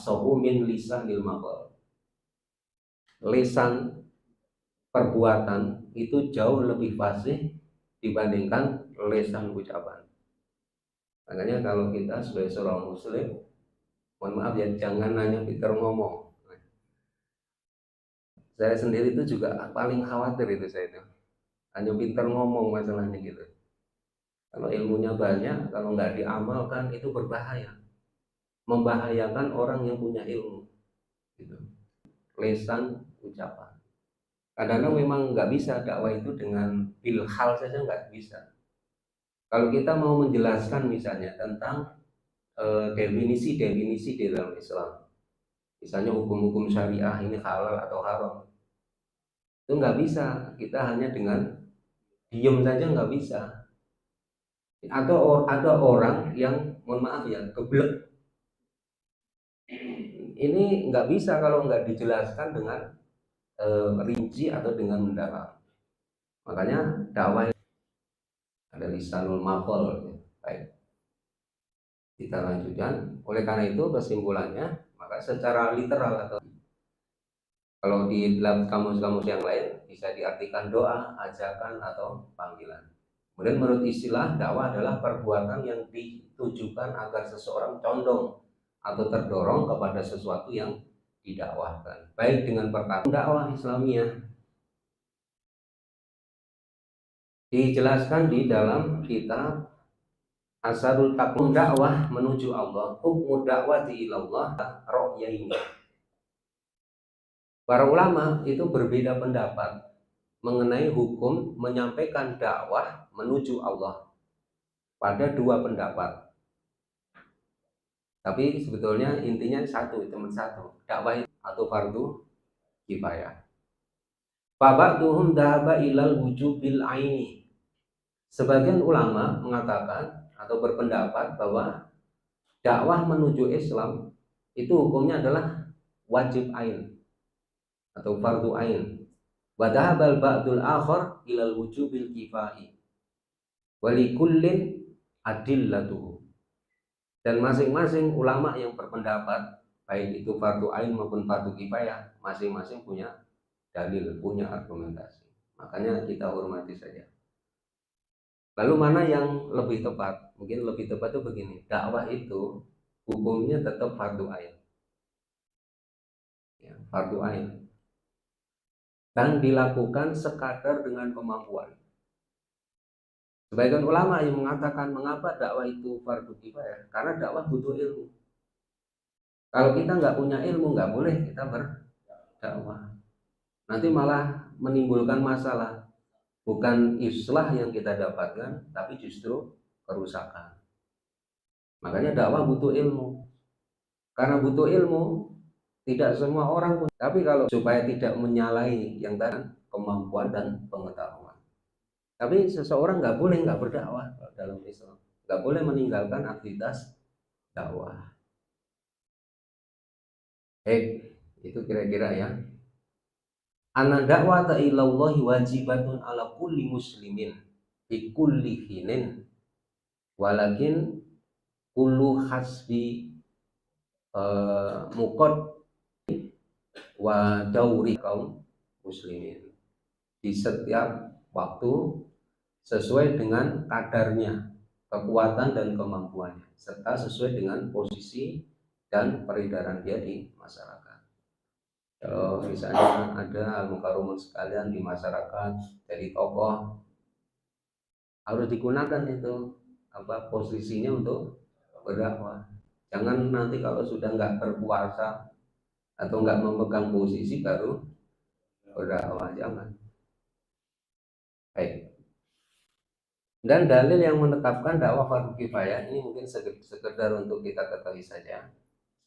afsahu min lisanil maqal. Lisan perbuatan itu jauh lebih fasih dibandingkan lisan ucapan. Makanya kalau kita sebagai seorang muslim, mohon maaf ya, jangan hanya pintar ngomong. Saya sendiri itu juga paling khawatir itu, saya itu hanya pintar ngomong masalahnya gitu. Kalau ilmunya banyak, kalau nggak diamalkan itu berbahaya, membahayakan orang yang punya ilmu gitu. Lisan ucapan, kadang-kadang memang nggak bisa dakwah itu dengan bilhal saja, nggak bisa. Kalau kita mau menjelaskan misalnya tentang definisi-definisi di dalam Islam, misalnya hukum-hukum syariah ini halal atau haram, itu nggak bisa kita hanya dengan diem saja, nggak bisa. Atau ada orang yang mohon maaf ya geblek, ini nggak bisa kalau nggak dijelaskan dengan rinci atau dengan mendalam. Makanya dakwah ada lisanul maqal. Baik, kita lanjutkan. Oleh karena itu kesimpulannya, maka secara literal atau kalau di dalam kamus-kamus yang lain bisa diartikan doa, ajakan atau panggilan. Kemudian menurut istilah, dakwah adalah perbuatan yang ditujukan agar seseorang condong atau terdorong kepada sesuatu yang didakwahkan, baik dengan perkataan. Dakwah Islamiyah dijelaskan di dalam kitab Asarul Taqwa, dakwah menuju Allah, hukmu dakwati ilallah ra'yaini. Para ulama itu berbeda pendapat mengenai hukum menyampaikan dakwah menuju Allah pada dua pendapat. Tapi sebetulnya intinya satu, cuma satu, dakwah atau fardu kifayah. Ba'duhum dhahaba ilal wujubil aini. Sebagian ulama mengatakan atau berpendapat bahwa dakwah menuju Islam itu hukumnya adalah wajib ain atau fardu ain. Wa dhahabal ba'dul akhar ilal wujubil kifai. Wa likullin adillatuhu. Dan masing-masing ulama yang berpendapat baik itu fardu ain maupun fardu kifayah, masing-masing punya dalil, punya argumentasi. Makanya kita hormati saja. Lalu mana yang lebih tepat? Mungkin lebih tepat itu begini, dakwah itu hukumnya tetap fardu ain, ya, fardu ain, dan dilakukan sekadar dengan kemampuan. Sebagian ulama yang mengatakan mengapa dakwah itu fardu kifayah, karena dakwah butuh ilmu. Kalau kita nggak punya ilmu, nggak boleh kita berdakwah. Nanti malah menimbulkan masalah. Bukan islah yang kita dapatkan, tapi justru kerusakan. Makanya dakwah butuh ilmu. Karena butuh ilmu, tidak semua orang pun. Tapi kalau supaya tidak menyalahi yang tadi, kemampuan dan pengetahuan. Tapi seseorang nggak boleh nggak berdakwah dalam Islam. Nggak boleh meninggalkan aktivitas dakwah. Itu kira-kira ya. Anna da'wata ilallahi wajibatun ala kulli muslimin fi kulli hinin, walakin kullu hasbi muqad wa dauri kaum muslimin, di setiap waktu sesuai dengan kadarnya, kekuatan dan kemampuannya, serta sesuai dengan posisi dan peredaran dia di masyarakat. Kalau misalnya ada al-mukarramun sekalian di masyarakat jadi tokoh, harus digunakan itu posisinya untuk berdakwah. Jangan nanti kalau sudah nggak berkuasa atau nggak memegang posisi baru berdakwah, jangan. Baik. Dan dalil yang menetapkan dakwah fardu kifayah ini mungkin sekedar untuk kita ketahui saja.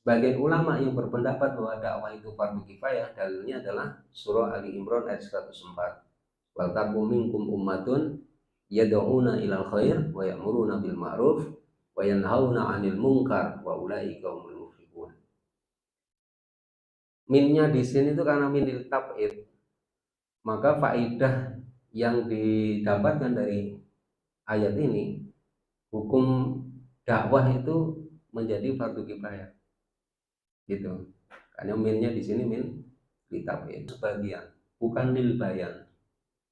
Sebagian ulama yang berpendapat bahwa dakwah itu fardu kifayah, dalilnya adalah surah Ali Imran ayat 104. Wa takum minkum ummatun yad'una ilal khair wa ya'muruna bil ma'ruf wa yanhauna 'anil munkar wa ulaika humul muflihun. Minnya di sini itu karena minil tab'id. Maka faedah yang didapatkan dari ayat ini, hukum dakwah itu menjadi fardu kifayah. gitu. Karena minnya di sini min litab'id sebagian, bukan lil bayan.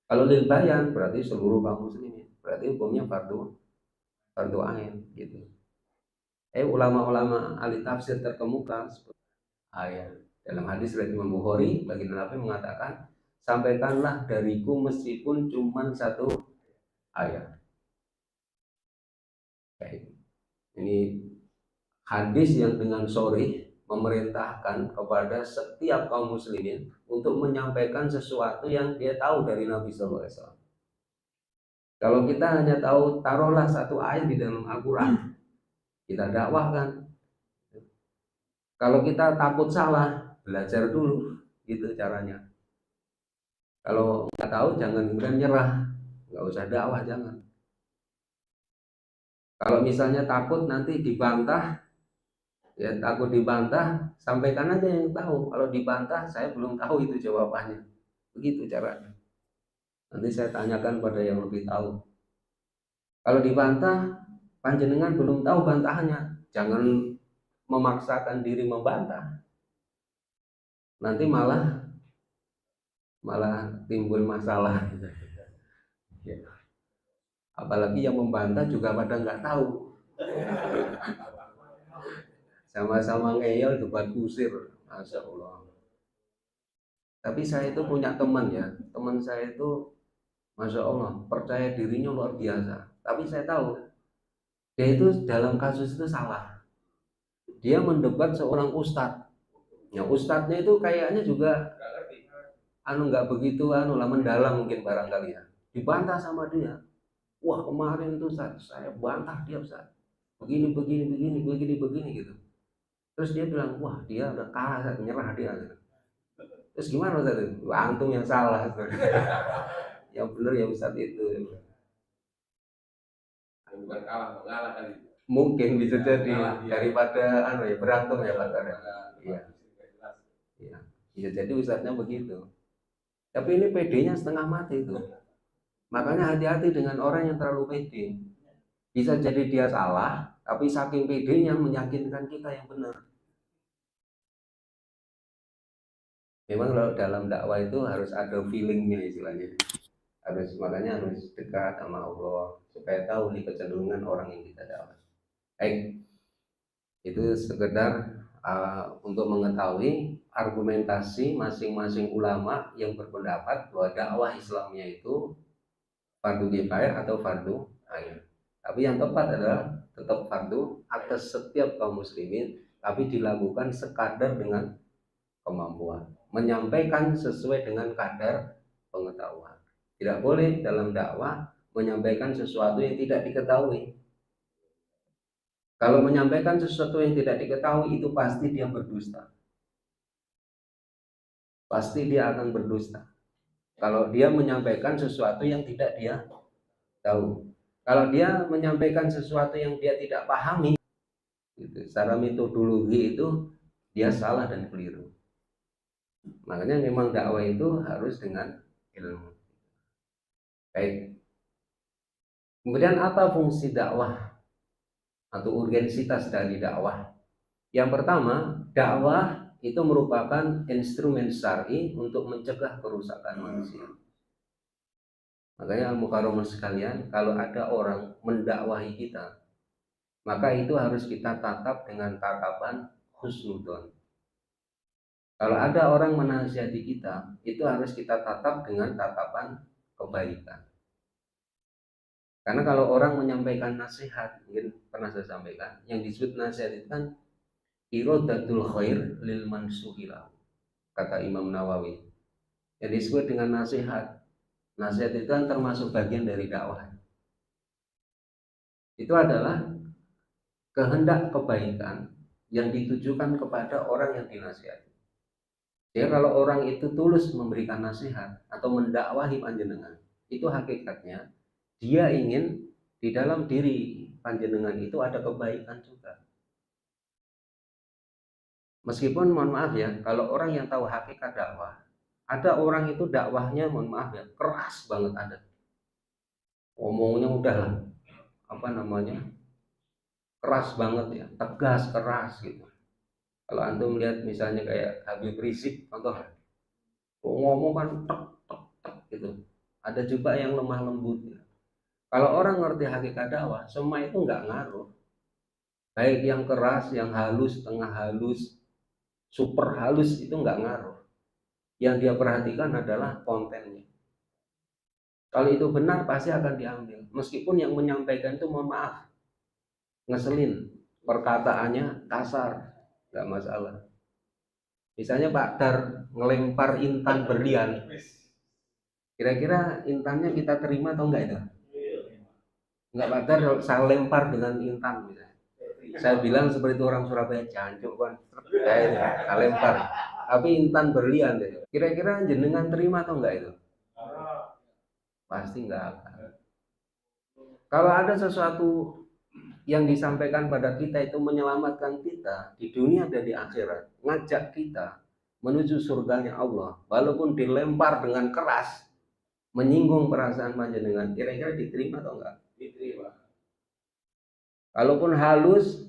Kalau lil bayan berarti seluruh kaum muslimin, berarti hukumnya fardu ain gitu. Ulama-ulama ahli tafsir terkemuka ayat dalam hadis riwayat Imam Bukhari, baginda Nabi mengatakan, sampaikanlah dariku meskipun cuma satu ayat. Baik. Ini hadis yang dengan sharih memerintahkan kepada setiap kaum muslimin untuk menyampaikan sesuatu yang dia tahu dari Nabi SAW. Kalau kita hanya tahu taruhlah satu ayat di dalam Al-Quran, kita dakwahkan. Kalau kita takut salah, belajar dulu, gitu caranya. Kalau nggak tahu jangan kemudian nyerah, nggak usah dakwah, jangan. Kalau misalnya takut nanti dibantah, ya takut dibantah, sampaikan aja yang tahu. Kalau dibantah, saya belum tahu itu jawabannya. Begitu caranya. Nanti saya tanyakan pada yang lebih tahu. Kalau dibantah, panjenengan belum tahu bantahannya, jangan memaksakan diri membantah. Nanti malah timbul masalah. Ya. Apalagi yang membantah juga pada nggak tahu. Sama-sama ngeyel debat kusir, masya Allah. Tapi saya itu punya teman ya, teman saya itu masya Allah percaya dirinya luar biasa. Tapi saya tahu dia itu dalam kasus itu salah. Dia mendebat seorang ustadz. Ya ustadznya itu kayaknya juga nggak begitu lah mendalam mungkin barangkali ya. Dibantah sama dia. Wah kemarin tuh saya bantah dia Ustaz. Begini gitu. Terus dia bilang, wah dia udah kalah, nyerah dia. Terus gimana Ustaz? Wah, antum yang salah. Yang benar ya Ustaz itu. Bukan kalah kali. Mungkin bisa jadi daripada berantem ya Pak. Iya. Iya. Bisa jadi Ustaznya begitu. Tapi ini PD-nya setengah mati itu. Makanya hati-hati dengan orang yang terlalu pede. Bisa jadi dia salah, tapi saking pedenya meyakinkan kita yang benar. Memang kalau dalam dakwah itu harus ada feelingnya istilahnya. Makanya harus dekat sama Allah supaya tahu nih kecenderungan orang yang kita dakwah. Baik, itu sekedar untuk mengetahui argumentasi masing-masing ulama yang berpendapat bahwa dakwah Islamnya itu fardu kifayah atau fardu ain. Tapi yang tepat adalah tetap fardu atas setiap kaum muslimin, tapi dilakukan sekadar dengan kemampuan, menyampaikan sesuai dengan kadar pengetahuan. Tidak boleh dalam dakwah menyampaikan sesuatu yang tidak diketahui. Kalau menyampaikan sesuatu yang tidak diketahui itu pasti dia berdusta. Pasti dia akan berdusta. Kalau dia menyampaikan sesuatu yang tidak dia tahu. Kalau dia menyampaikan sesuatu yang dia tidak pahami, gitu, secara metodologi itu dia salah dan keliru. Makanya memang dakwah itu harus dengan ilmu. Baik. Kemudian apa fungsi dakwah atau urgensitas dari dakwah? Yang pertama, dakwah itu merupakan instrumen syar'i untuk mencegah kerusakan manusia. Makanya al-mukarramah sekalian, kalau ada orang mendakwahi kita, maka itu harus kita tatap dengan tatapan husnudon. Kalau ada orang menasihati kita, itu harus kita tatap dengan tatapan kebaikan. Karena kalau orang menyampaikan nasihat, mungkin pernah saya sampaikan, yang disebut nasihat itu kan iradatul khair lil mansuhilah, kata Imam Nawawi. Yang disebut dengan nasihat, nasihat itu kan termasuk bagian dari dakwah. Itu adalah kehendak kebaikan yang ditujukan kepada orang yang dinasihati. Jadi kalau orang itu tulus memberikan nasihat atau mendakwahi panjenengan, itu hakikatnya dia ingin di dalam diri panjenengan itu ada kebaikan juga. Meskipun mohon maaf ya, kalau orang yang tahu hakikat dakwah, ada orang itu dakwahnya mohon maaf ya, keras banget ada. Omongnya udah keras banget ya, tegas, keras gitu. Kalau antum lihat misalnya kayak Habib Rizik, contoh, ngomong kan tek tek tek gitu. Ada juga yang lemah lembut. Gitu. Kalau orang ngerti hakikat dakwah, semua itu nggak ngaruh. Baik yang keras, yang halus, tengah halus, super halus itu nggak ngaruh. Yang dia perhatikan adalah kontennya. Kalau itu benar pasti akan diambil. Meskipun yang menyampaikan itu mohon maaf, ngeselin, perkataannya kasar, nggak masalah. Misalnya Pak Dar ngelempar intan berlian, kira-kira intannya kita terima atau enggak itu? Enggak, Pak Dar saya lempar dengan intan misalnya. Saya bilang seperti itu orang Surabaya, jancuk kan, saya lempar. Tapi intan berlian deh. Kira-kira jenengan terima atau enggak itu? Pasti enggak akan. Kalau ada sesuatu yang disampaikan pada kita itu menyelamatkan kita di dunia dan di akhirat, ngajak kita menuju surganya Allah, walaupun dilempar dengan keras, menyinggung perasaan panjenengan, kira-kira diterima atau enggak? Diterima. Kalaupun halus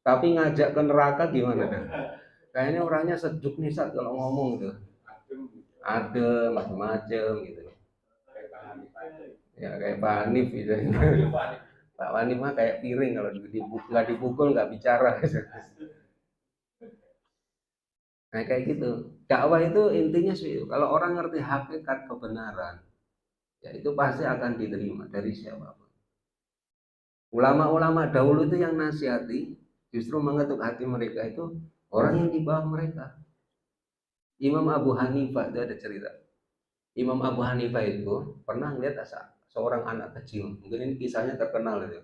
tapi ngajak ke neraka gimana tuh? Kayaknya orangnya sejuk nih saat kalau ngomong tuh. Ada macam-macam gitu. Ya kayak Pak Hanif gitu. Pak Hanif mah kayak piring, kalau nggak dipukul nggak bicara. Nah kayak gitu. Dakwah itu intinya sih, kalau orang ngerti hakikat kebenaran, ya itu pasti akan diterima dari siapapun. Ulama-ulama dahulu itu yang nasihati, justru mengetuk hati mereka itu orang yang di bawah mereka. Imam Abu Hanifah itu ada cerita. Imam Abu Hanifah itu pernah melihat seorang anak kecil. Mungkin ini kisahnya terkenal itu.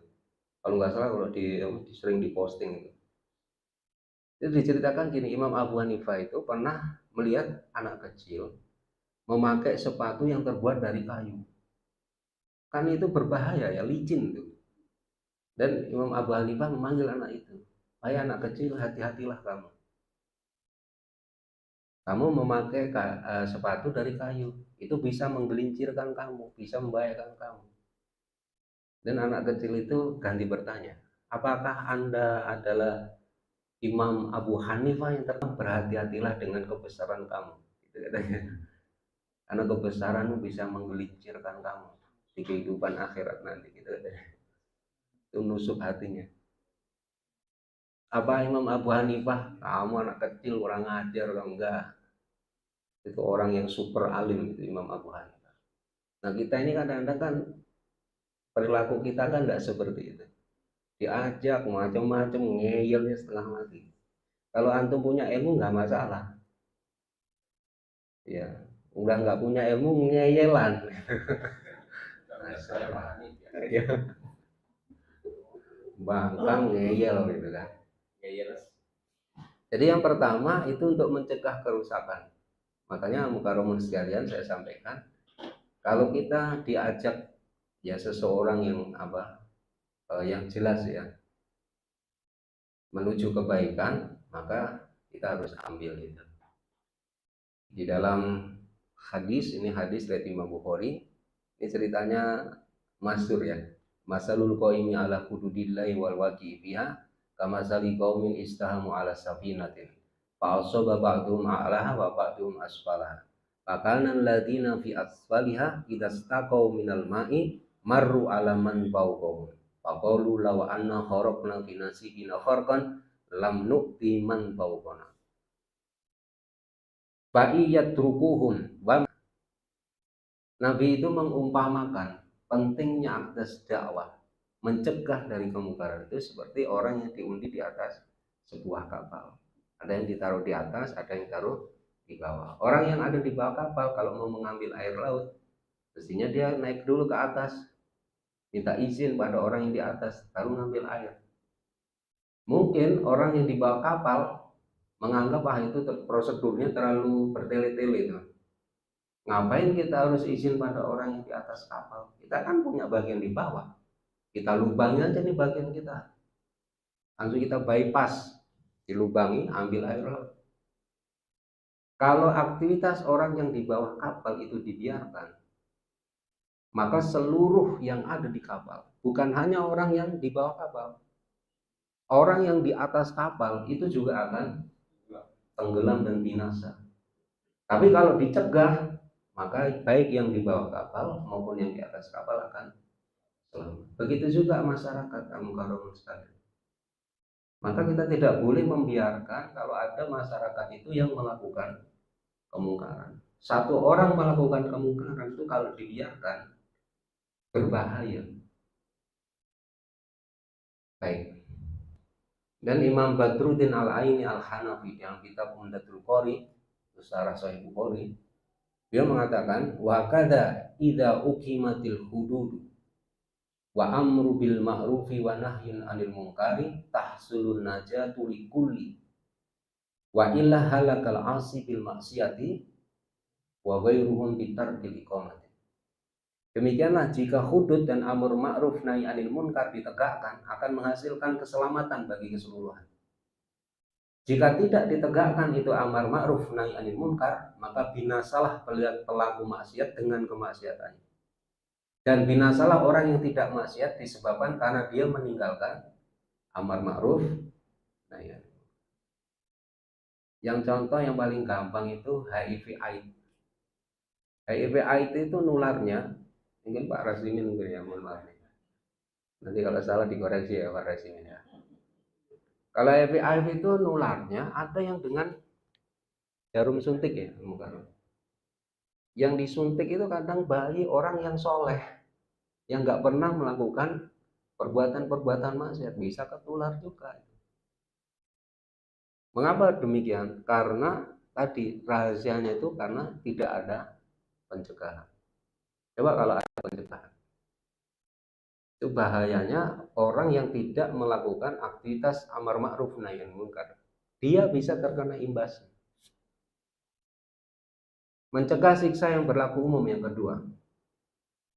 Kalau nggak salah kalau sering diposting itu. Itu diceritakan gini, Imam Abu Hanifah itu pernah melihat anak kecil memakai sepatu yang terbuat dari kayu. Kan itu berbahaya ya, licin tuh. Dan Imam Abu Hanifah memanggil anak itu, "Hai anak kecil, hati-hatilah kamu. Kamu memakai sepatu dari kayu, itu bisa menggelincirkan kamu, bisa membahayakan kamu." Dan anak kecil itu ganti bertanya, "Apakah Anda adalah Imam Abu Hanifah yang terkenal? Berhati-hatilah dengan kebesaran kamu." Gitu katanya. Karena kebesaranmu bisa menggelincirkan kamu di kehidupan akhirat nanti. Gitu katanya. Itu nusuk hatinya. Apa Imam Abu Hanifah? Kamu anak kecil, kurang ajar kamu. Enggak. Itu orang yang super alim itu Imam Abu Hanifah. Nah kita ini kadang-kadang kan perilaku kita kan enggak seperti itu. Diajak macam-macam, ngeyelnya setengah mati. Kalau antum punya ilmu nggak masalah, ya. Udah nggak punya ilmu ngeyelan. Masalah. Ya. Bangkang ngeyel gitu kan. Jadi yang pertama itu untuk mencegah kerusakan. Makanya mukaromun sekalian saya sampaikan, kalau kita diajak ya seseorang yang yang jelas ya menuju kebaikan, maka kita harus ambil itu. Di dalam hadis, ini hadis dari Imam Bukhari, ini ceritanya masyhur ya. Masalul qaimi ala hududillahi wal waqi fiha kama sali qaumin istahamu ala safinatin fa asaba ba'dhum a'laha wa ba'dhum asfalaha. Fakana alladziina fi asfaliha idza staqau minal ma'i marru ala man fawqahum. Faqalu law anna kharaqna fi nasibina kharqan lam nu'ti man fawqana. Ba'iyat rukuhum. Nabi itu mengumpamakan pentingnya akses dakwah, mencegah dari kemungkaran itu seperti orang yang diundi di atas sebuah kapal. Ada yang ditaruh di atas, ada yang taruh di bawah. Orang yang ada di bawah kapal kalau mau mengambil air laut, mestinya dia naik dulu ke atas, minta izin pada orang yang di atas, baru ngambil air. Mungkin orang yang di bawah kapal menganggap itu prosedurnya terlalu bertele-tele itu. Ngapain kita harus izin pada orang yang di atas kapal? Kita kan punya bagian di bawah. Kita lubangi aja nih bagian kita. Langsung kita bypass, dilubangi, ambil air laut. Kalau aktivitas orang yang di bawah kapal itu dibiarkan, maka seluruh yang ada di kapal, bukan hanya orang yang di bawah kapal, orang yang di atas kapal itu juga akan tenggelam dan binasa. Tapi kalau dicegah, maka baik yang di bawah kapal maupun yang di atas kapal akan selamat. Begitu juga masyarakat al-mukarramun sekalian. Maka kita tidak boleh membiarkan kalau ada masyarakat itu yang melakukan kemungkaran. Satu orang melakukan kemungkaran itu kalau dibiarkan berbahaya. Baik. Dan Imam Badruddin Al-Aini Al-Hanafi dalam kitab Umdatul Qari, Syarah Sahih Bukhari, dia mengatakan wa kadza idza uqimatil hudud wa amru bil ma'rufi wa nahyun 'anil munkari tahsulun najatu likulli wa illa halakal 'asi bil maksiati wa ghairuhum bitarkil iqamati. Demikianlah jika hudud dan amar ma'ruf nahi 'anil munkar ditegakkan akan menghasilkan keselamatan bagi keseluruhan. Jika tidak ditegakkan itu amar ma'ruf nahi 'anil munkar, maka binasalah pelaku maksiat dengan kemaksiatannya. Dan binasalah orang yang tidak maksiat disebabkan karena dia meninggalkan amar ma'ruf nahi 'anil munkar. Yang contoh yang paling gampang itu HIV/AIDS. HIV/AIDS itu nularnya, mungkin Pak Rasimin mungkin ya, mohon maaf. Nanti kalau salah dikoreksi ya Pak Rasimin ya. Kalau HIV itu nularnya ada yang dengan jarum suntik ya, yang disuntik itu kadang bayi orang yang soleh, yang nggak pernah melakukan perbuatan-perbuatan maksiat, bisa ketular juga. Mengapa demikian? Karena tadi rahasianya itu karena tidak ada pencegahan. Coba kalau ada pencegahan, itu bahayanya orang yang tidak melakukan aktivitas amar ma'ruf nahi anil munkar, dia bisa terkena imbasnya. Mencegah siksa yang berlaku umum yang kedua.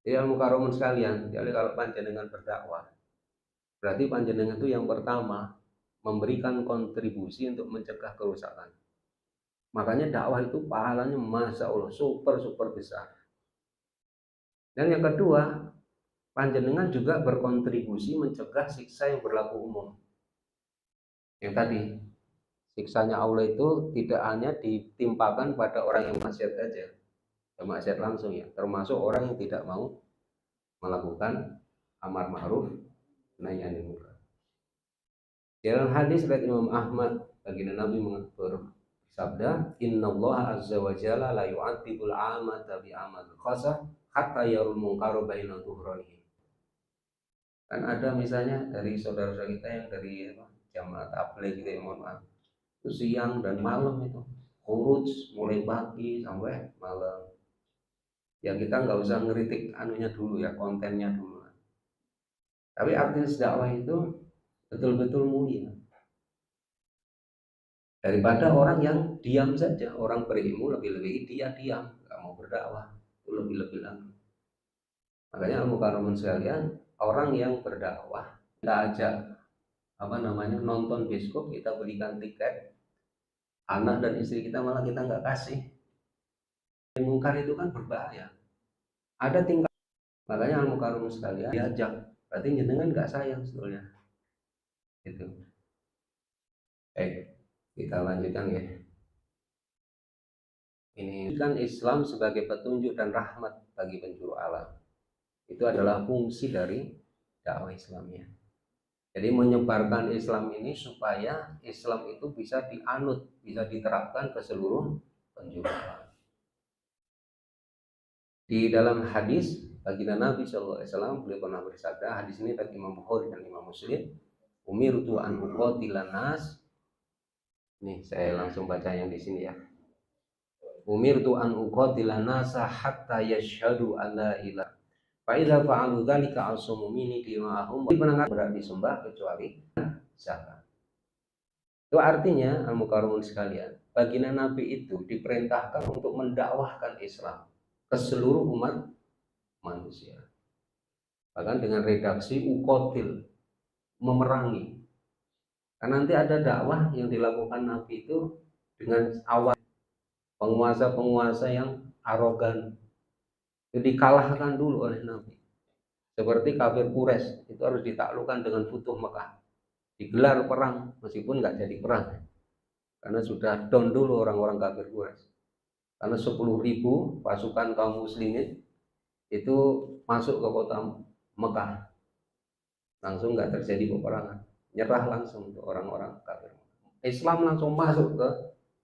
Jadi al-mukarramun sekalian, jadi kalau panjenengan berdakwah, berarti panjenengan itu yang pertama memberikan kontribusi untuk mencegah kerusakan. Makanya dakwah itu pahalanya masya Allah super besar. Dan yang kedua, panjenengan juga berkontribusi mencegah siksa yang berlaku umum. Yang tadi, siksanya Allah itu tidak hanya ditimpakan pada orang yang maksiat saja, maksiat langsung ya, termasuk orang yang tidak mau melakukan amar ma'ruf nahi anil munkar. Dalam hadis riwayat Imam Ahmad, baginda Nabi bersabda, "Innallaha azza wa jalla la yu'adzibul 'amata bi amal khasah hatta yarul munkaru baina dhuhranihi." Kan ada misalnya dari saudara-saudara kita yang dari jamaah tabligh gitu ya, mohon maaf, itu siang dan malam itu khuruj mulai pagi sampai malam. Ya kita nggak usah ngeritik anunya dulu ya, kontennya dulu. Tapi aktivis dakwah itu betul-betul mulia daripada orang yang diam saja. Orang berilmu lebih-lebih dia diam, nggak mau berdakwah, itu lebih-lebih lagi. Makanya al-mukarramun sekalian, orang yang berdakwah kita ajak nonton bioskop, kita belikan tiket, anak dan istri kita malah kita nggak kasih. Mungkar itu kan berbahaya, ada tingkat. Makanya al-mukarramun sekalian diajak, berarti jenengan nggak sayang sebetulnya itu. Kita lanjutkan ya. Ini kan Islam sebagai petunjuk dan rahmat bagi penjuru alam. Itu adalah fungsi dari dakwah Islamnya. Jadi menyebarkan Islam ini supaya Islam itu bisa dianut, bisa diterapkan ke seluruh penjuru alam. Di dalam hadis baginda Nabi SAW, beliau pernah bersabda, hadis ini dari Imam Bukhari dan Imam Muslim, umirtu an uqatilan nas. Nih saya langsung baca yang di sini ya. Umirtu an uqatilan nasa hatta yashhadu an la ilaha fa idza fa'alu dzalika asumu minni dima'ahum. Penangkat berat disembah kecuali zakat. Itu artinya al-mukarramun sekalian, baginda Nabi itu diperintahkan untuk mendakwahkan Islam ke seluruh umat manusia. Bahkan dengan redaksi uqatil, memerangi. Karena nanti ada dakwah yang dilakukan Nabi itu dengan awal penguasa-penguasa yang arogan, itu dikalahkan dulu oleh Nabi. Seperti kafir Quraisy itu harus ditaklukkan dengan Futuh Mekah, digelar perang meskipun nggak jadi perang karena sudah down dulu orang-orang kafir Quraisy. Karena 10.000 pasukan kaum muslimin itu masuk ke kota Mekah, langsung nggak terjadi peperangan, nyerah langsung untuk orang-orang kafir. Islam langsung masuk ke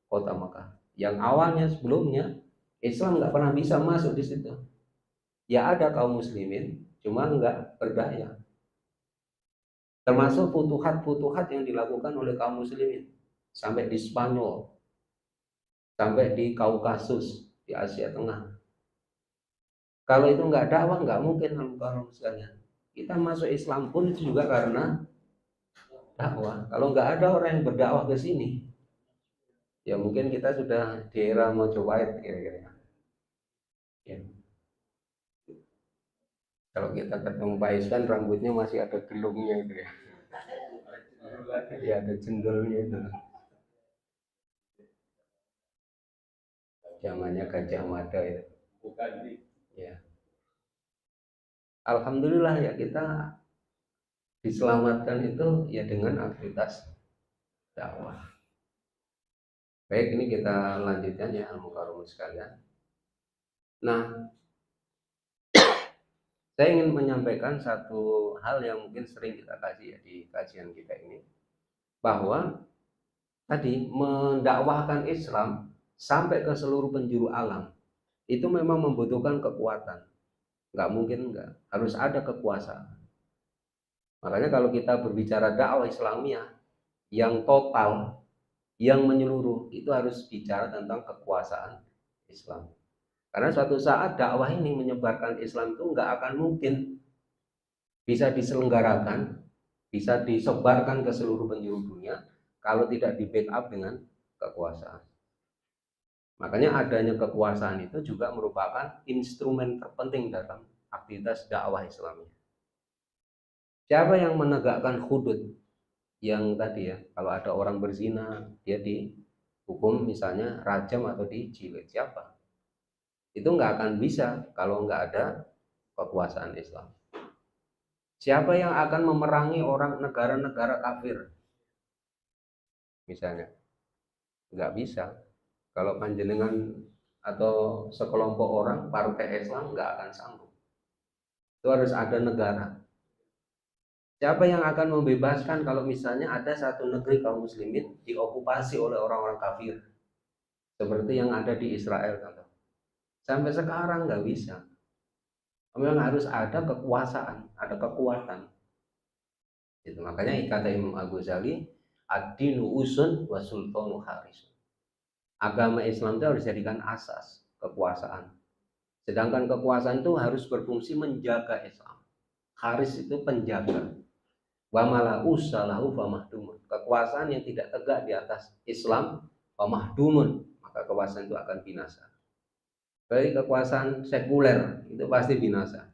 kota Mekah, yang awalnya sebelumnya Islam nggak pernah bisa masuk di situ. Ya ada kaum muslimin, cuma nggak berdaya. Termasuk futuhat-futuhat yang dilakukan oleh kaum muslimin sampai di Spanyol, sampai di Kaukasus, di Asia Tengah. Kalau itu nggak dakwah, nggak mungkin kalau sekalian. Kita masuk Islam pun itu juga karena dakwah. Kalau nggak ada orang yang berdakwah ke sini, ya mungkin kita sudah di era Mojopahit kira-kira. Ya. Kalau kita ketemu Pak Iskan, rambutnya masih ada gelungnya itu ya. Ya ada jendolnya itu. Zamannya Gajah Mada itu. Ya. Alhamdulillah ya kita diselamatkan itu ya dengan aktivitas dakwah. Baik, ini kita lanjutkan ya al-mukarramun sekalian. Nah, saya ingin menyampaikan satu hal yang mungkin sering kita kaji ya di kajian kita ini, bahwa tadi mendakwahkan Islam sampai ke seluruh penjuru alam itu memang membutuhkan kekuatan. Nggak mungkin enggak, harus ada kekuasaan. Makanya kalau kita berbicara dakwah Islamiyah yang total, yang menyeluruh, itu harus bicara tentang kekuasaan Islam. Karena suatu saat dakwah ini menyebarkan Islam itu nggak akan mungkin bisa diselenggarakan, bisa disebarkan ke seluruh penjuru dunia kalau tidak di backup dengan kekuasaan. Makanya adanya kekuasaan itu juga merupakan instrumen terpenting dalam aktivitas dakwah Islam. Siapa yang menegakkan hudud? Yang tadi ya, kalau ada orang berzina, dia dihukum misalnya rajam atau dijilid. Siapa? Itu nggak akan bisa kalau nggak ada kekuasaan Islam. Siapa yang akan memerangi orang negara-negara kafir? Misalnya, nggak bisa. Kalau panjenengan atau sekelompok orang partai Islam nggak akan sanggup. Itu harus ada negara. Siapa yang akan membebaskan kalau misalnya ada satu negeri kaum muslimin diokupasi oleh orang-orang kafir? Seperti yang ada di Israel. Sampai sekarang nggak bisa. Memang harus ada kekuasaan, ada kekuatan. Itu makanya kata Imam Al-Ghazali, ad-dinu usun wa sultanu haris. Agama Islam itu harus dijadikan asas kekuasaan. Sedangkan kekuasaan itu harus berfungsi menjaga Islam. Haris itu penjaga. Wa mala usalahu famahdumun. Kekuasaan yang tidak tegak di atas Islam famahdumun, maka kekuasaan itu akan binasa. Dari kekuasaan sekuler itu pasti binasa.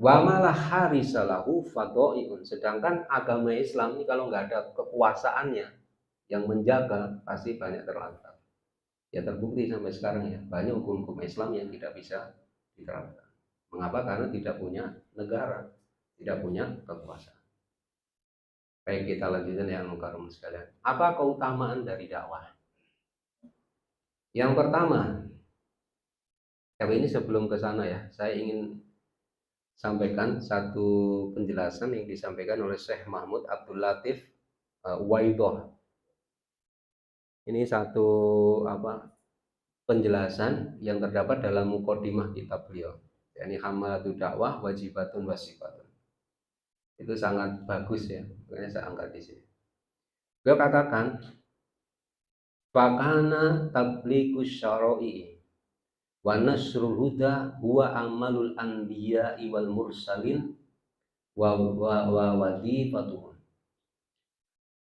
Wa mala harisalahu fadaiun. Sedangkan agama Islam ini kalau nggak ada kekuasaannya yang menjaga, pasti banyak terlantar. Ya terbukti sampai sekarang ya, banyak hukum-hukum Islam yang tidak bisa diterapkan. Mengapa? Karena tidak punya negara, tidak punya kekuasaan. Baik, kita lanjutkan ya al-mukarramun sekalian. Apa keutamaan dari dakwah? Yang pertama, tapi ini sebelum ke sana ya, saya ingin sampaikan satu penjelasan yang disampaikan oleh Syekh Mahmud Abdul Latif Waidoh. Ini satu penjelasan yang terdapat dalam muqaddimah kitab beliau, yakni Hamalatul Dakwah Wajibatun Wasifatun. Itu sangat bagus ya, makanya saya angkat di sini. Beliau katakan, fakana tablighus syara'i wa nasrul huda huwa amalul anbiya wal mursalin wa wadifatuhum.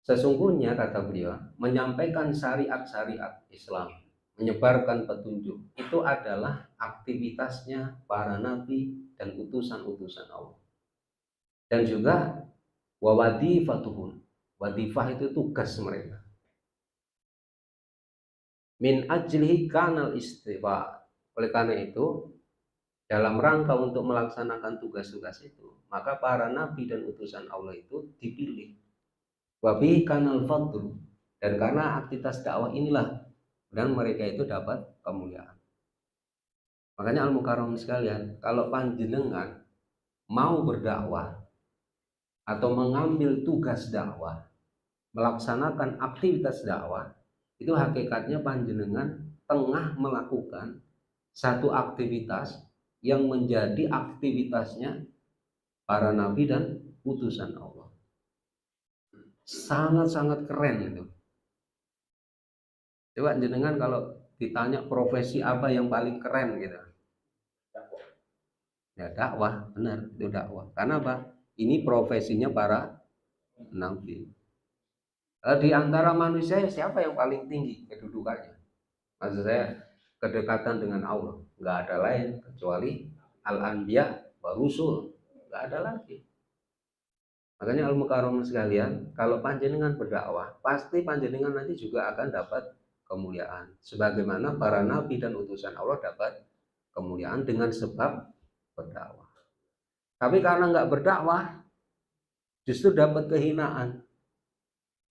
Sesungguhnya kata beliau, menyampaikan syariat-syariat Islam, menyebarkan petunjuk, itu adalah aktivitasnya para nabi dan utusan-utusan Allah. Dan juga wawadifatuhum, wadifah itu tugas mereka. Min ajlihi kanal istifa. Oleh karena itu, dalam rangka untuk melaksanakan tugas-tugas itu, maka para nabi dan utusan Allah itu dipilih. Wabi kanal fadl. Dan karena aktivitas dakwah inilah dan mereka itu dapat kemuliaan. Makanya al-mukarram sekalian, kalau panjenengan mau berdakwah atau mengambil tugas dakwah, melaksanakan aktivitas dakwah, itu hakikatnya panjenengan tengah melakukan satu aktivitas yang menjadi aktivitasnya para nabi dan utusan Allah. Sangat-sangat keren itu. Coba jenengan kalau ditanya profesi apa yang paling keren gitu, ya dakwah, benar itu dakwah. Karena apa? Ini profesinya para nabi. Di antara manusia siapa yang paling tinggi kedudukannya? Maksud saya kedekatan dengan Allah, nggak ada lain kecuali al-anbiya wa rusul, nggak ada lagi. Makanya al-mukarram sekalian, kalau panjenengan berdakwah, pasti panjenengan nanti juga akan dapat kemuliaan. Sebagaimana para nabi dan utusan Allah dapat kemuliaan dengan sebab berdakwah. Tapi karena nggak berdakwah, justru dapat kehinaan.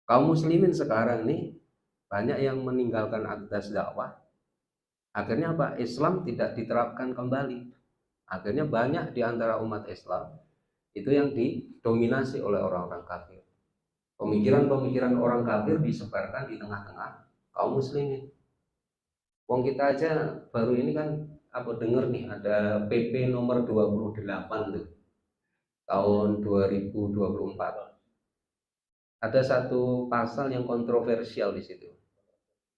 Kaum muslimin sekarang nih banyak yang meninggalkan aktivitas dakwah. Akhirnya apa? Islam tidak diterapkan kembali. Akhirnya banyak di antara umat Islam itu yang didominasi oleh orang-orang kafir. Pemikiran-pemikiran orang kafir disebarkan di tengah-tengah kaum muslimin. Wong kita aja baru ini kan apa dengar nih ada PP nomor 28 tuh tahun 2024. Ada satu pasal yang kontroversial di situ.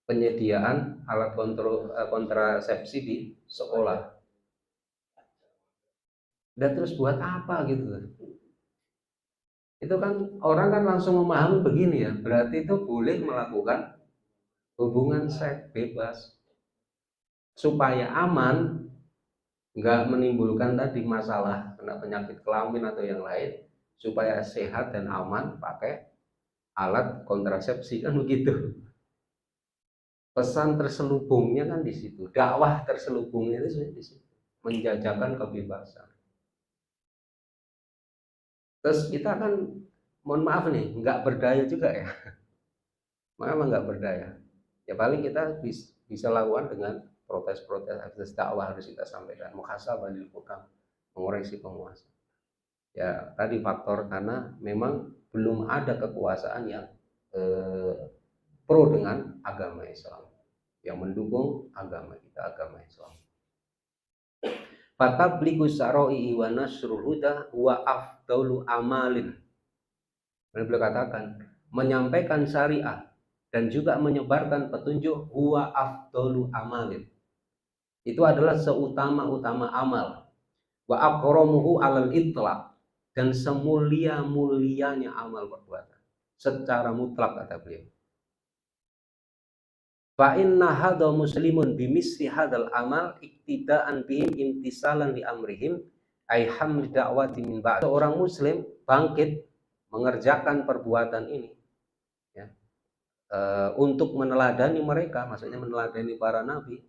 Penyediaan alat kontrasepsi di sekolah. Dan terus buat apa gitu? Itu kan orang kan langsung memahami begini ya, berarti itu boleh melakukan hubungan seks bebas supaya aman, nggak menimbulkan tadi masalah kena penyakit kelamin atau yang lain, supaya sehat dan aman pakai alat kontrasepsi kan begitu. Pesan terselubungnya kan di situ, dakwah terselubungnya itu di situ, menjajakan kebebasan. Terus kita kan mohon maaf nih nggak berdaya juga ya, memang nggak berdaya. Ya paling kita bisa lakukan dengan protes-protes akses dakwah harus kita sampaikan, muhasabah lil hukam, mengoreksi penguasa. Ya tadi faktor karena memang belum ada kekuasaan yang pro dengan agama Islam, yang mendukung agama kita, agama Islam. Fatabligu saro'i wa nasrul huda wa afdalu amalin. Beliau katakan menyampaikan syariah dan juga menyebarkan petunjuk huwa afdalu amalin. Itu adalah seutama-utama amal. Wa akramuhu alal itlaq, dan semulia-mulianya amal perbuatan secara mutlak kata beliau. Fa inna hadha muslimun bimisli hadal amal iktidaan bihim imtisalan li amrihim ay hamli da'wati min ba'd. Seorang muslim bangkit mengerjakan perbuatan ini ya, untuk meneladani mereka, maksudnya meneladani para nabi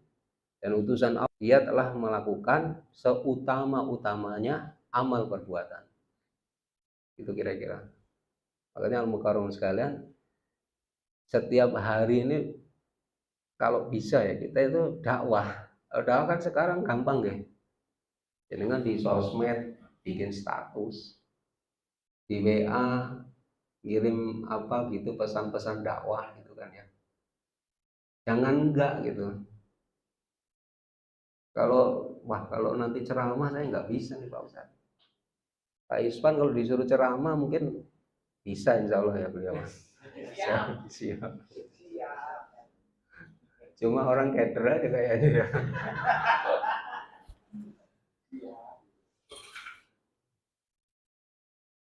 dan utusan Allah. Dia telah melakukan seutama-utamanya amal perbuatan. Itu kira-kira. Makanya al-mukarram sekalian, setiap hari ini kalau bisa ya kita itu dakwah. Dakwah kan sekarang gampang ya. Jadi kan di sosmed bikin status, di WA kirim apa gitu pesan-pesan dakwah gitu kan ya. Jangan enggak gitu. Kalau nanti ceramah saya nggak bisa nih Pak Ustadz. Pak Ispan kalau disuruh ceramah mungkin bisa insya Allah ya beliau. Siap. Cuma orang keder aja kayaknya ya.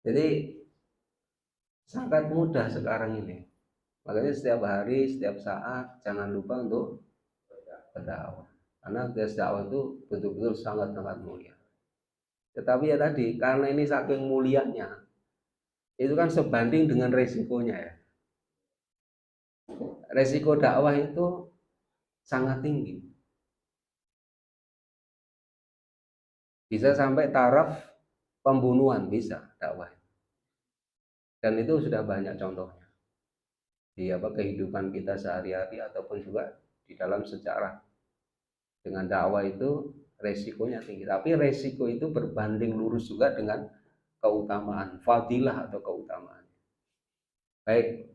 Jadi sangat mudah sekarang ini. Makanya setiap hari, setiap saat jangan lupa untuk berdakwah. Karena dakwah itu betul-betul sangat-sangat mulia. Tetapi ya tadi, karena ini saking mulianya, itu kan sebanding dengan resikonya ya. Resiko dakwah itu sangat tinggi. Bisa sampai taraf pembunuhan bisa dakwah. Dan itu sudah banyak contohnya. di kehidupan kita sehari-hari ataupun juga di dalam sejarah. Dengan dakwah itu resikonya tinggi, tapi resiko itu berbanding lurus juga dengan keutamaan, fadilah atau keutamaan. Baik,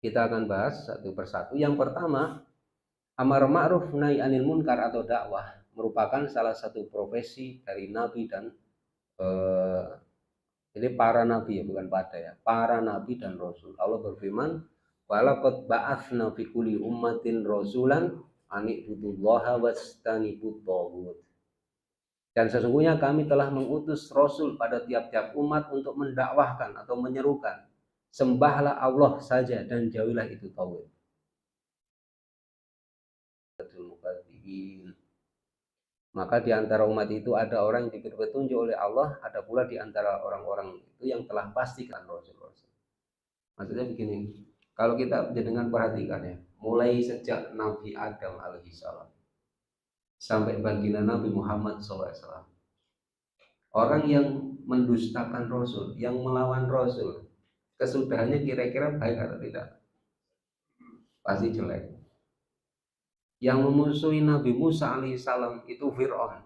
kita akan bahas satu persatu. Yang pertama, amar ma'ruf nahi anil munkar atau dakwah merupakan salah satu profesi dari nabi dan ini para nabi ya, bukan pada ya, para nabi dan rasul. Allah berfirman, walaqad ba'atsna fi kulli ummatin rasulan an ibudullaha wastanibut taghut. Dan sesungguhnya kami telah mengutus rasul pada tiap-tiap umat untuk mendakwahkan atau menyerukan, sembahlah Allah saja dan jauhilah itu taghut. Maka di antara umat itu ada orang yang diberi petunjuk oleh Allah, ada pula di antara orang-orang itu yang telah pastikan rasul-rasul. Maksudnya begini, kalau kita dengan perhatikan ya, mulai sejak Nabi Adam alaihissalam sampai baginda Nabi Muhammad SAW, orang yang mendustakan rasul, yang melawan rasul, kesudahannya kira-kira baik atau tidak? Pasti jelek. Yang memusuhi Nabi Musa alaihissalam itu Fir'aun.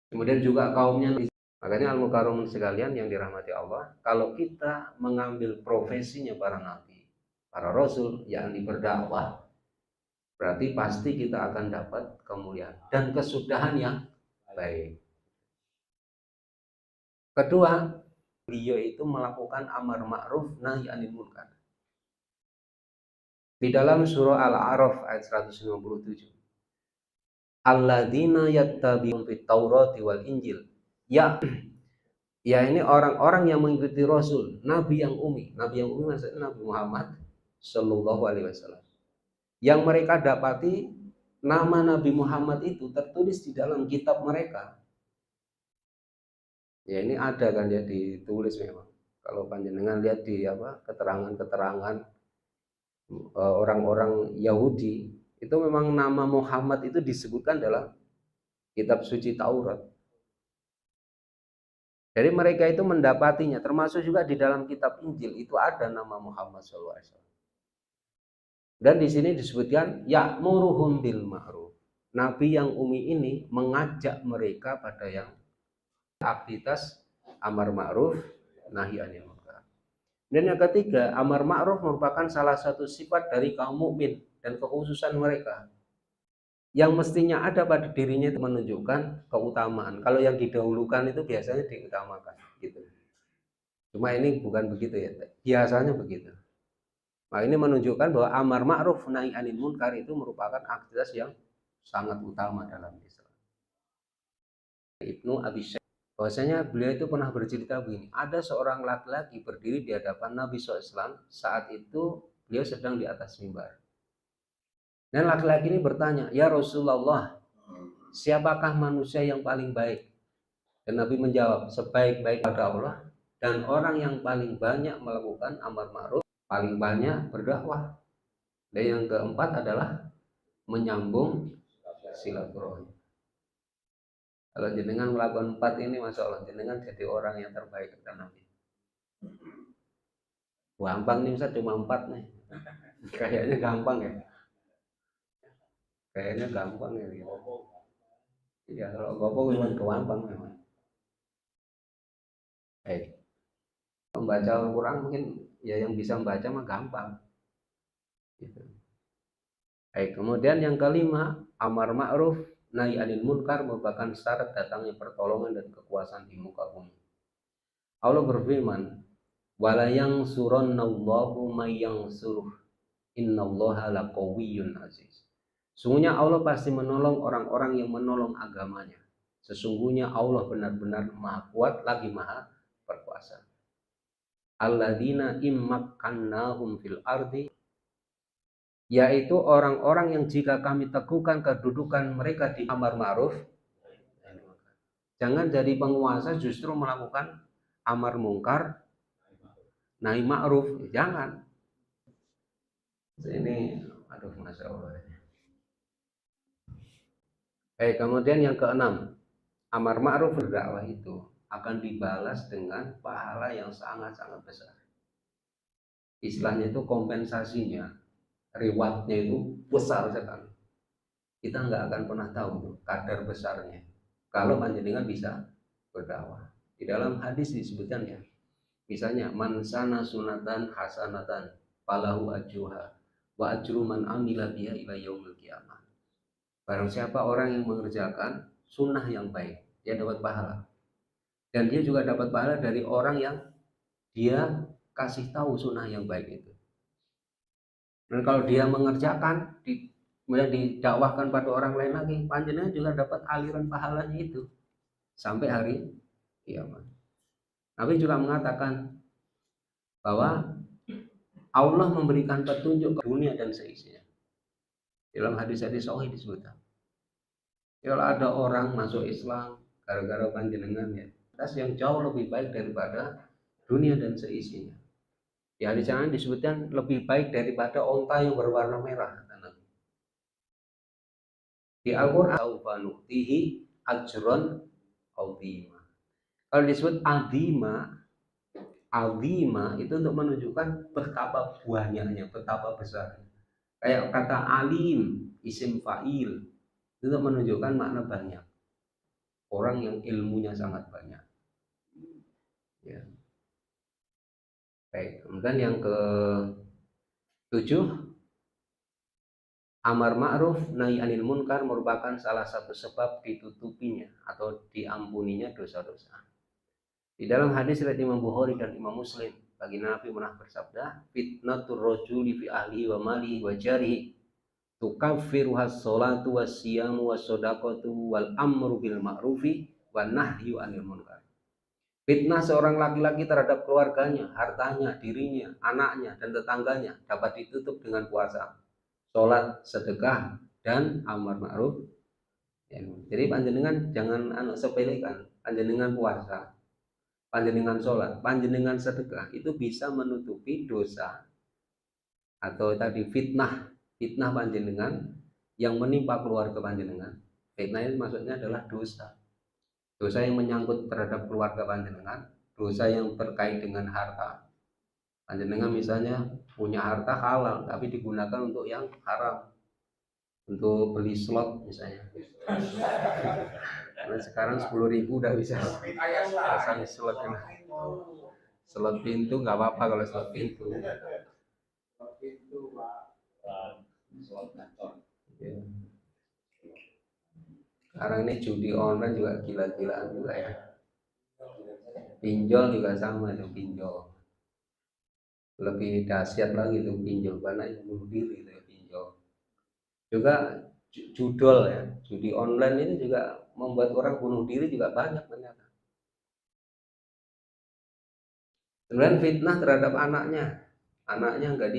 Kemudian juga kaumnya. Makanya al-mukarramun sekalian yang dirahmati Allah, kalau kita mengambil profesinya para nabi, para rasul, yakni berdakwah, berarti pasti kita akan dapat kemuliaan dan kesudahan yang baik. Kedua, beliau itu melakukan amar ma'ruf nahi anil munkar. Di dalam surah Al-A'raf ayat 157. Alladzina yattabi'un fit Taurati wal Injil. Ya ini orang-orang yang mengikuti Rasul, Nabi yang umi. Nabi yang umi maksudnya Nabi Muhammad Sallallahu Alaihi Wasallam. Yang mereka dapati nama Nabi Muhammad itu tertulis di dalam kitab mereka. Ya ini ada kan ya, ditulis memang. Kalau panjenengan lihat di keterangan-keterangan orang-orang Yahudi, itu memang nama Muhammad itu disebutkan dalam kitab suci Taurat. Jadi mereka itu mendapatinya, termasuk juga di dalam kitab Injil itu ada nama Muhammad SAW. Dan di sini disebutkan ya'muruhum bil ma'ruf. Nabi yang umi ini mengajak mereka pada yang aktivitas amar ma'ruf nahi anil munkar. Dan yang ketiga, amar ma'ruf merupakan salah satu sifat dari kaum mukmin dan kekhususan mereka, yang mestinya ada pada dirinya itu menunjukkan keutamaan. Kalau yang didahulukan itu biasanya diutamakan gitu. Cuma ini bukan begitu ya, biasanya begitu. Nah ini menunjukkan bahwa amar ma'ruf nahi anil munkar itu merupakan aktivitas yang sangat utama dalam Islam. Ibnu Abi Syaikh, bahwasanya beliau itu pernah bercerita begini, ada seorang laki-laki berdiri di hadapan Nabi SAW, saat itu beliau sedang di atas mimbar. Dan laki-laki ini bertanya, ya Rasulullah, siapakah manusia yang paling baik? Dan Nabi menjawab, sebaik-baik pada Allah dan orang yang paling banyak melakukan amar ma'ruf, paling banyak berdakwah. Dan yang keempat adalah menyambung silaturahmi. Kalau jenengan melakukan 4 ini, masya Allah, jenengan jadi orang yang terbaik kata Nabi. Gampang nih, Ustaz, cuma 4 nih. Kayaknya gampang ya. Kayaknya gampang ya. Gitu. Ya kalau gopo memang gampang memang. Membaca Al-Quran mungkin ya yang bisa membaca mah gampang. Gitu. Kemudian yang kelima, amar ma'ruf nahi anil munkar merupakan syarat datangnya pertolongan dan kekuasaan di muka bumi. Allah berfirman, wala yansurannallahu may yansuruh innallaha laqawiyyun aziz. Sesungguhnya Allah pasti menolong orang-orang yang menolong agamanya. Sesungguhnya Allah benar-benar maha kuat lagi maha berkuasa. Alladzina immakkannahum fil ardi, yaitu orang-orang yang jika kami teguhkan kedudukan mereka di amar ma'ruf. Jangan jadi penguasa justru melakukan amar mungkar nahi ma'ruf, jangan. Ini aduh masya Allah. Kemudian yang keenam, amar ma'ruf berdakwah itu akan dibalas dengan pahala yang sangat-sangat besar. istilahnya itu kompensasinya, rewardnya itu besar sekali. Kita nggak akan pernah tahu tuh kadar besarnya kalau panjenengan bisa berdakwah. Di dalam hadis disebutkan ya, misalnya man sana sunatan hasanatan falahu ajruha wa ajru man amila biha ila yaumil qiyamah. Barang siapa orang yang mengerjakan sunnah yang baik, dia dapat pahala. Dan dia juga dapat pahala dari orang yang dia kasih tahu sunnah yang baik itu. Dan kalau dia mengerjakan, kemudian didakwahkan pada orang lain lagi, panjenengan juga dapat aliran pahalanya itu sampai hari kiamat. Nabi juga mengatakan bahwa Allah memberikan petunjuk ke dunia dan seisinya. Dalam hadis-hadis sahih disebutkan, kalau ada orang masuk Islam gara-gara panjenengan ya, tas yang jauh lebih baik daripada dunia dan seisinya. Di hadis yang disebutkan lebih baik daripada onta yang berwarna merah. Di Al-Quran, saufa nu'tihi ajron azima. Kalau disebut azima, azima itu untuk menunjukkan betapa banyaknya, betapa besarnya. Kayak kata alim, isim fa'il, itu untuk menunjukkan makna banyak. Orang yang ilmunya sangat banyak. Ya. Baik, kemudian yang ke-7, amar ma'ruf nahi anil munkar merupakan salah satu sebab ditutupinya atau diampuninya dosa-dosa. Di dalam hadis riwayat Imam Bukhari dan Imam Muslim, bagi Nabi pernah bersabda, fitnatur rajuli fi ahlihi wa malihi wa jarihi tukaffiruha sholatu wassiyamu wassadaqatu wal amru bil ma'rufi wan nahyu anil munkar. Fitnah seorang laki-laki terhadap keluarganya, hartanya, dirinya, anaknya, dan tetangganya dapat ditutup dengan puasa, sholat, sedekah, dan amar ma'ruf. Ya, jadi panjenengan jangan sepelekan, panjenengan puasa, panjenengan sholat, panjenengan sedekah itu bisa menutupi dosa atau tadi fitnah panjenengan yang menimpa keluarga panjenengan. Fitnah itu maksudnya adalah dosa yang menyangkut terhadap keluarga panjenengan, dosa yang terkait dengan harta. Panjenengan misalnya punya harta halal tapi digunakan untuk yang haram, untuk beli slot misalnya. Karena sekarang 10.000 udah bisa pasang slot. Slot pintu nggak apa-apa kalau slot pintu. Ya. Sekarang ini judi online juga gila-gilaan juga ya. Pinjol juga sama itu, pinjol. Lebih dahsyat lagi itu pinjol karena itu bunuh diri itu pinjol. Juga judol ya, judi online ini juga membuat orang bunuh diri juga banyak ternyata. Kemudian fitnah terhadap anaknya nggak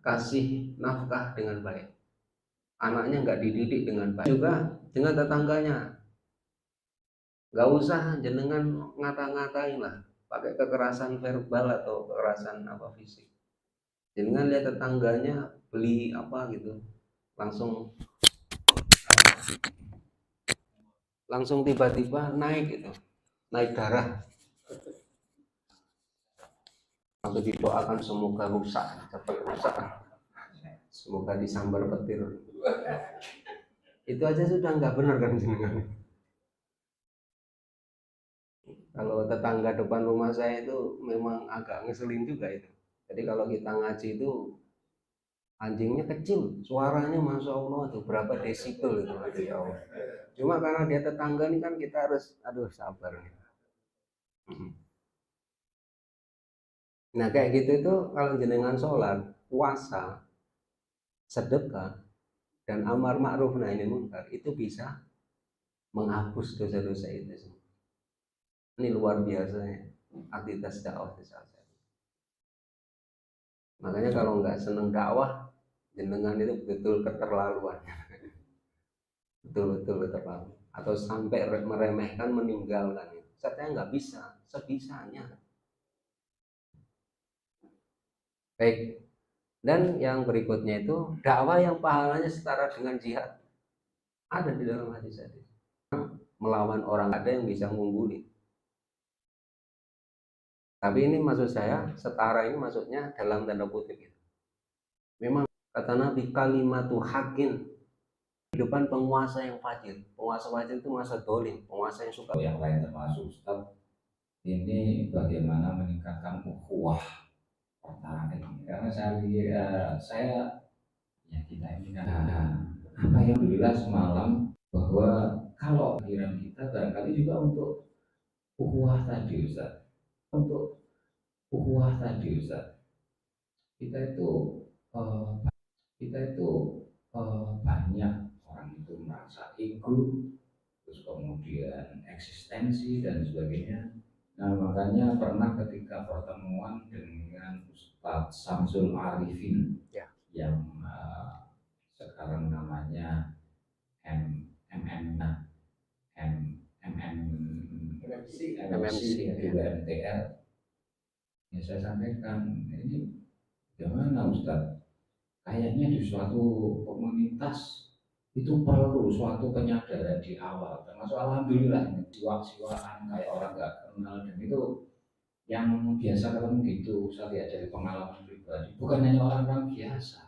dikasih nafkah dengan baik, anaknya nggak dididik dengan baik. Juga dengan tetangganya, nggak usah jenengan ngata-ngatain lah, pakai kekerasan verbal atau kekerasan apa fisik. Jenengan lihat tetangganya beli apa gitu, langsung tiba-tiba naik gitu, naik darah, lalu didoakan semoga rusak, cepat rusak, semoga disambar petir. Itu aja sudah nggak benar kan jenengan. Kalau tetangga depan rumah saya itu memang agak ngeselin juga itu. Jadi kalau kita ngaji itu anjingnya kecil, suaranya masya Allah tuh berapa desibel itu ada ya Allah. Cuma karena dia tetangga nih kan kita harus aduh sabar. Nah kayak gitu itu kalau jenengan sholat, puasa, sedekah, dan amar ma'ruf nahi munkar itu bisa menghapus dosa-dosa itu semua. Ini luar biasa ya aktivitas dakwah di saat ini. Makanya kalau nggak seneng dakwah, jenengan itu betul keterlaluan, betul keterlaluan, atau sampai meremehkan, meninggalkan. Saya nggak bisa, sebisanya. Baik. Dan yang berikutnya itu dakwah yang pahalanya setara dengan jihad ada di dalam hadis-hadis. Melawan orang ada yang bisa mengungguli. Tapi ini maksud saya, setara ini maksudnya dalam tanda kutip itu. Memang kata Nabi kalimatu hakin, kehidupan penguasa yang fajir. Penguasa fajir itu penguasa dolim, penguasa yang suka. Yang lain termasuk Ustaz, ini bagaimana meningkatkan ukhuwah pertama ini. Karena saya ya kita ini kan apa yang alhamdulillah semalam bahwa kalau pikiran kita barangkali juga untuk ukhuwah tadi Ustaz, untuk ukhuwah tadi Ustaz, kita itu eh, kita itu banyak orang itu merasa ego, terus kemudian eksistensi dan sebagainya. Nah makanya pernah ketika pertemuan dengan Ustadz Samsul Arifin Ya. yang sekarang namanya MMC juga MTL, ya saya sampaikan ini gimana Ustadz, kayaknya di suatu komunitas itu perlu suatu penyadaran di awal, termasuk alhamdulillah ini siwak-siwakan kayak orang nggak kenal, dan itu yang biasa ketemu gitu saya lihat dari pengalaman pribadi, bukan hanya orang-orang biasa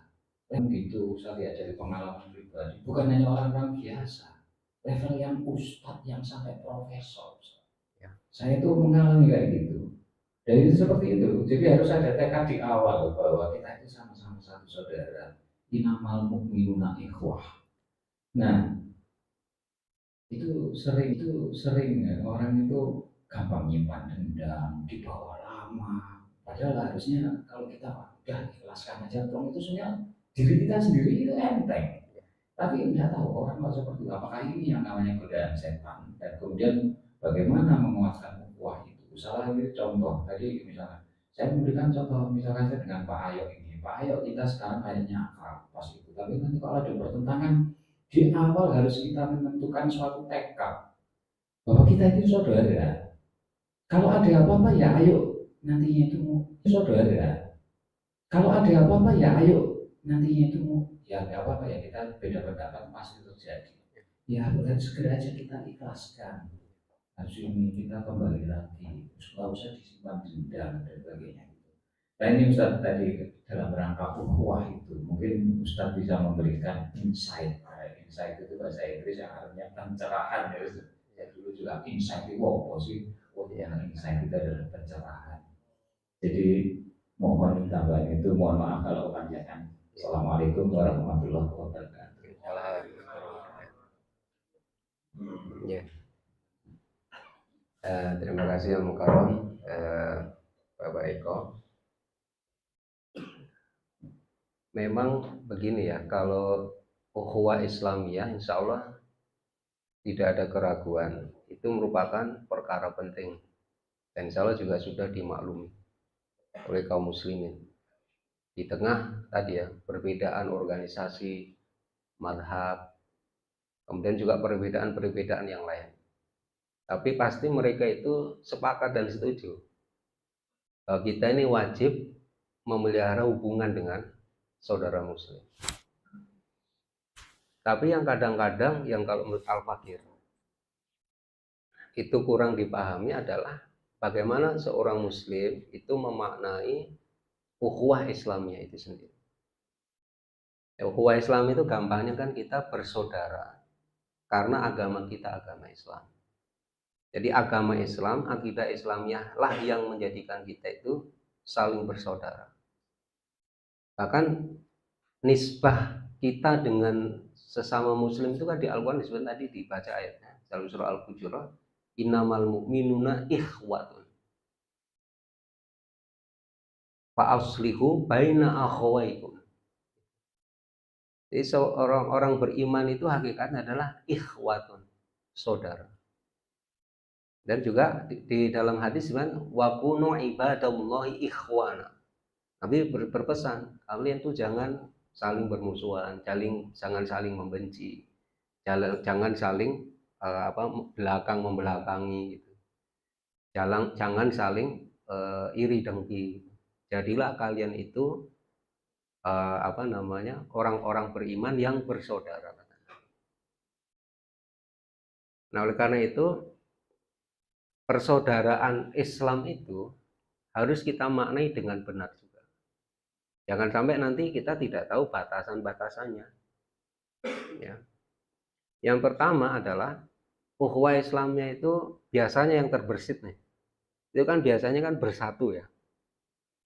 yang gitu saya lihat dari pengalaman pribadi, bukan hanya orang-orang biasa, level yang ustadz yang sampai profesor ya. Saya itu mengalami kayak gitu. Jadi seperti itu. Jadi harus ada tekad di awal bahwa kita itu sama-sama satu saudara. Innamal mu'minuna ikhwah. Nah, itu sering ya, orang itu gampang nyimpan dendam, dibawa lama. Padahal harusnya kalau kita udah ikhlaskan aja, dong itu sebenarnya diri kita sendiri itu enteng. Tapi tidak tahu orang kok seperti itu. Apakah ini yang namanya godaan setan? Dan kemudian bagaimana menguatkan ukhuwah itu? Salah ini contoh tadi misalnya saya memberikan contoh misalkan saya dengan Pak Ayo ini. Pak Ayo kita sekarang kayaknya akrab pas itu. Tapi nanti kalau ada pertentangan di awal harus kita menentukan suatu tekad bahwa kita itu saudara. Kalau ada apa-apa ya ayo nantinya itu mau saudara. Kalau ada apa-apa ya ayo nantinya itu mau ya nggak apa-apa ya, kita beda pendapat pasti terjadi. Ya harus segera aja kita ikhlaskan. Harus ini kita kembali lagi, nggak usah disimpan dendam dan sebagainya. Nah ini Ustadz tadi dalam rangka ukhuwah itu mungkin Ustadz bisa memberikan insight. Nah, insight itu bahasa Inggris yang artinya pencerahan ya Ustadz. Ya dulu juga insight itu apa sih? Oh ya, insight itu adalah pencerahan. Jadi mohon tambahan itu, mohon maaf kalau panjangan. Assalamualaikum warahmatullahi wabarakatuh. Ya. Terima kasih Al Mukarram, Bapak Eko. Memang begini ya, kalau ukhuwah Islamiyah insya Allah tidak ada keraguan, itu merupakan perkara penting dan insya Allah juga sudah dimaklumi oleh kaum muslimin. Di tengah tadi ya, perbedaan organisasi, madhab, kemudian juga perbedaan-perbedaan yang lain. Tapi pasti mereka itu sepakat dan setuju bahwa kita ini wajib memelihara hubungan dengan saudara muslim. Tapi yang kadang-kadang yang kalau menurut Al-Fakir itu kurang dipahami adalah bagaimana seorang muslim itu memaknai ukhuwah Islamnya itu sendiri. Ukhuwah Islam itu gampangnya kan kita bersaudara karena agama kita agama Islam. Jadi agama Islam, akidah Islamiyah lah yang menjadikan kita itu saling bersaudara. Bahkan nisbah kita dengan sesama muslim itu kan di Al-Quran disebut tadi dibaca ayatnya dalam surah Al-Hujurat, innamal mu'minuna ikhwatun fa'aslihu baina akhawaikum. Jadi orang-orang beriman itu hakikatnya adalah ikhwatun, saudara. Dan juga di dalam hadis kan wa kunu ibadallahi ikhwana. Nabi berpesan, kalian tuh jangan saling bermusuhan, jangan saling membenci, jangan saling belakang membelakangi gitu. Jangan saling iri dengki. Jadilah kalian itu orang-orang beriman yang bersaudara. Nah, oleh karena itu persaudaraan Islam itu harus kita maknai dengan benar juga. Jangan sampai nanti kita tidak tahu batasan-batasannya. Ya. Yang pertama adalah ukhuwah Islamnya itu biasanya yang terbersit nih. Itu kan biasanya kan bersatu ya.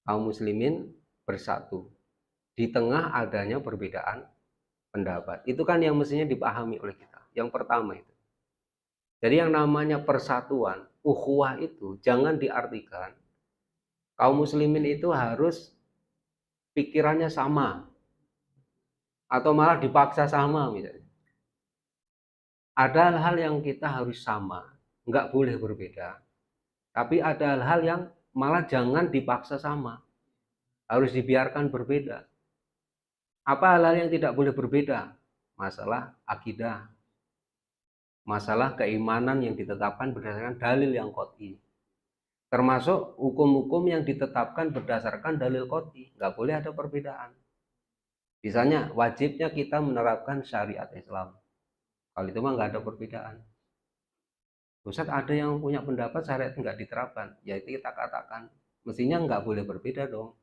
Kaum muslimin bersatu. Di tengah adanya perbedaan pendapat. Itu kan yang mestinya dipahami oleh kita. Yang pertama itu. Jadi yang namanya persatuan, ukhuwah itu jangan diartikan kaum muslimin itu harus pikirannya sama atau malah dipaksa sama misalnya. Ada hal-hal yang kita harus sama, nggak boleh berbeda. Tapi ada hal-hal yang malah jangan dipaksa sama, harus dibiarkan berbeda. Apa hal-hal yang tidak boleh berbeda? Masalah akidah, masalah keimanan yang ditetapkan berdasarkan dalil yang qot'i. Termasuk hukum-hukum yang ditetapkan berdasarkan dalil qot'i, nggak boleh ada perbedaan. Misalnya wajibnya kita menerapkan syariat Islam. Kalau itu mah nggak ada perbedaan. Ustaz, ada yang punya pendapat syariat nggak diterapkan, yaitu kita katakan mestinya nggak boleh berbeda dong.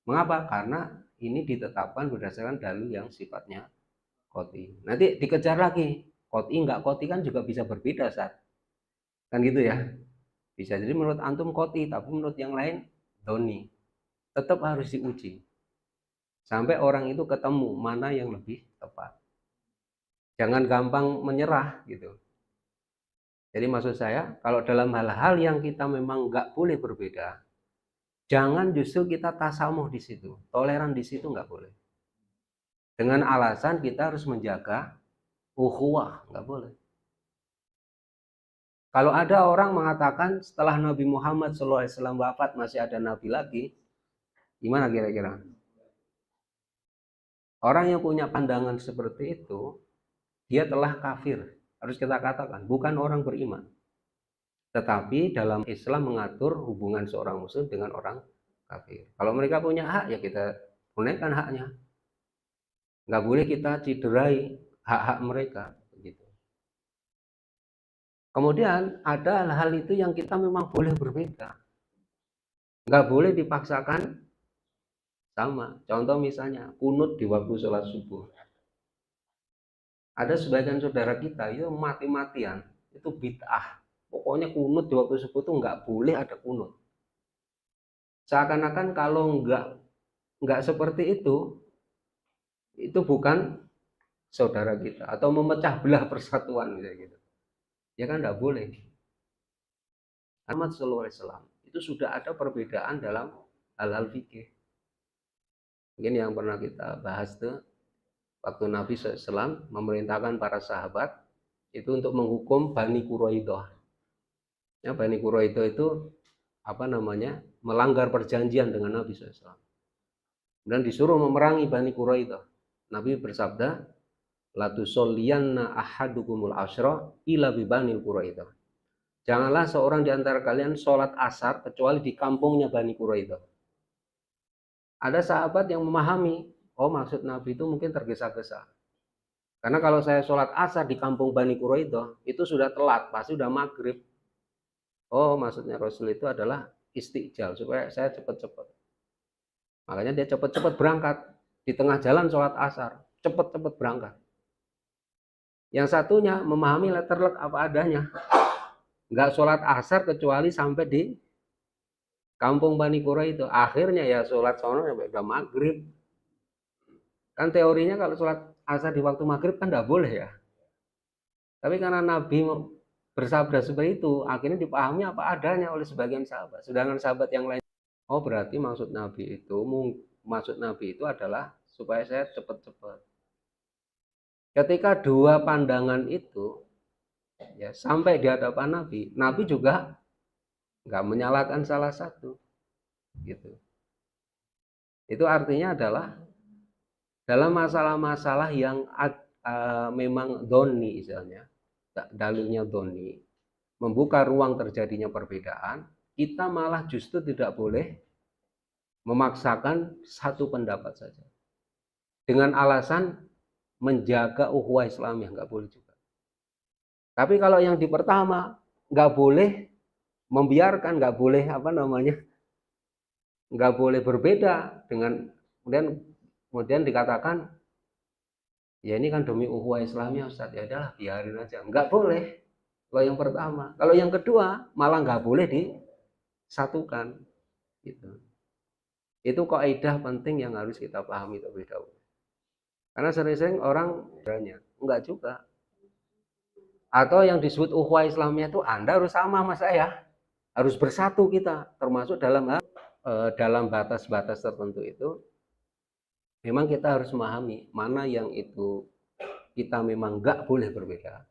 Mengapa? Karena ini ditetapkan berdasarkan dalil yang sifatnya qot'i. Nanti dikejar lagi, qot'i nggak qot'i kan juga bisa berbeda, Ustaz. Kan gitu ya. Bisa jadi menurut antum qot'i, tapi menurut yang lain doni. Tetap harus diuji. Sampai orang itu ketemu mana yang lebih tepat. Jangan gampang menyerah gitu. Jadi maksud saya, kalau dalam hal-hal yang kita memang nggak boleh berbeda, jangan justru kita tasamuh di situ, toleran di situ nggak boleh. Dengan alasan kita harus menjaga ukhuwah, nggak boleh. Kalau ada orang mengatakan setelah Nabi Muhammad SAW wafat masih ada Nabi lagi, gimana kira-kira? Orang yang punya pandangan seperti itu, dia telah kafir. Harus kita katakan, bukan orang beriman. Tetapi dalam Islam mengatur hubungan seorang muslim dengan orang kafir. Kalau mereka punya hak, ya kita tunaikan haknya. Nggak boleh kita cederai hak-hak mereka. Begitu. Kemudian ada hal-hal itu yang kita memang boleh berbeda. Nggak boleh dipaksakan sama. Contoh misalnya, kunut di waktu sholat subuh. Ada sebagian saudara kita itu mati-matian, itu bid'ah. Pokoknya kunut di waktu subuh itu nggak boleh ada kunut. Seakan-akan kalau nggak seperti itu bukan saudara kita atau memecah belah persatuan gitu. Ya kan nggak boleh. Muhammad SAW itu sudah ada perbedaan dalam hal-hal fikih. Mungkin yang pernah kita bahas tuh waktu Nabi SAW memerintahkan para sahabat itu untuk menghukum Bani Quraidah. Ya, Bani Quraidah itu melanggar perjanjian dengan Nabi SAW. Dan disuruh memerangi Bani Quraidah. Nabi bersabda, la tusolliyanna ahadukumul asyra ila bi Bani Quraidah. Janganlah seorang di antara kalian sholat asar kecuali di kampungnya Bani Quraidah. Ada sahabat yang memahami, oh maksud Nabi itu mungkin tergesa-gesa. Karena kalau saya sholat asar di kampung Bani Quraidah, itu sudah telat, pasti sudah maghrib. Oh maksudnya Rasul itu adalah istiqjal, supaya saya cepat-cepat. Makanya dia cepat-cepat berangkat. Di tengah jalan sholat asar, cepat-cepat berangkat. Yang satunya memahami letterlek apa adanya. Nggak sholat asar kecuali sampai di kampung Bani Quraidah. Akhirnya ya sholat sono sampai udah maghrib. Kan teorinya kalau sholat asar di waktu maghrib kan nggak boleh ya. Tapi karena Nabi bersabda seperti itu, akhirnya dipahami apa adanya oleh sebagian sahabat. Sedangkan sahabat yang lain, oh berarti maksud Nabi itu adalah supaya saya cepat-cepat. Ketika dua pandangan itu ya sampai di hadapan Nabi, Nabi juga nggak menyalahkan salah satu, gitu. Itu artinya adalah dalam masalah-masalah yang memang doni, misalnya dalilnya doni, membuka ruang terjadinya perbedaan, kita malah justru tidak boleh memaksakan satu pendapat saja dengan alasan menjaga ukhuwah Islamiyah, nggak boleh juga. Tapi kalau yang di pertama nggak boleh membiarkan, nggak boleh nggak boleh berbeda dengan kemudian dikatakan ya ini kan demi ukhuwah Islamnya Ustaz, ya udahlah biarin aja. Nggak boleh. Kalau yang pertama, kalau yang kedua malah nggak boleh disatukan gitu. Itu kaidah penting yang harus kita pahami terlebih dahulu. Karena sering-sering orang beranya, enggak juga. Atau yang disebut ukhuwah Islamnya itu Anda harus sama sama saya. Harus bersatu kita, termasuk dalam batas-batas tertentu itu memang kita harus memahami mana yang itu kita memang enggak boleh berbeda.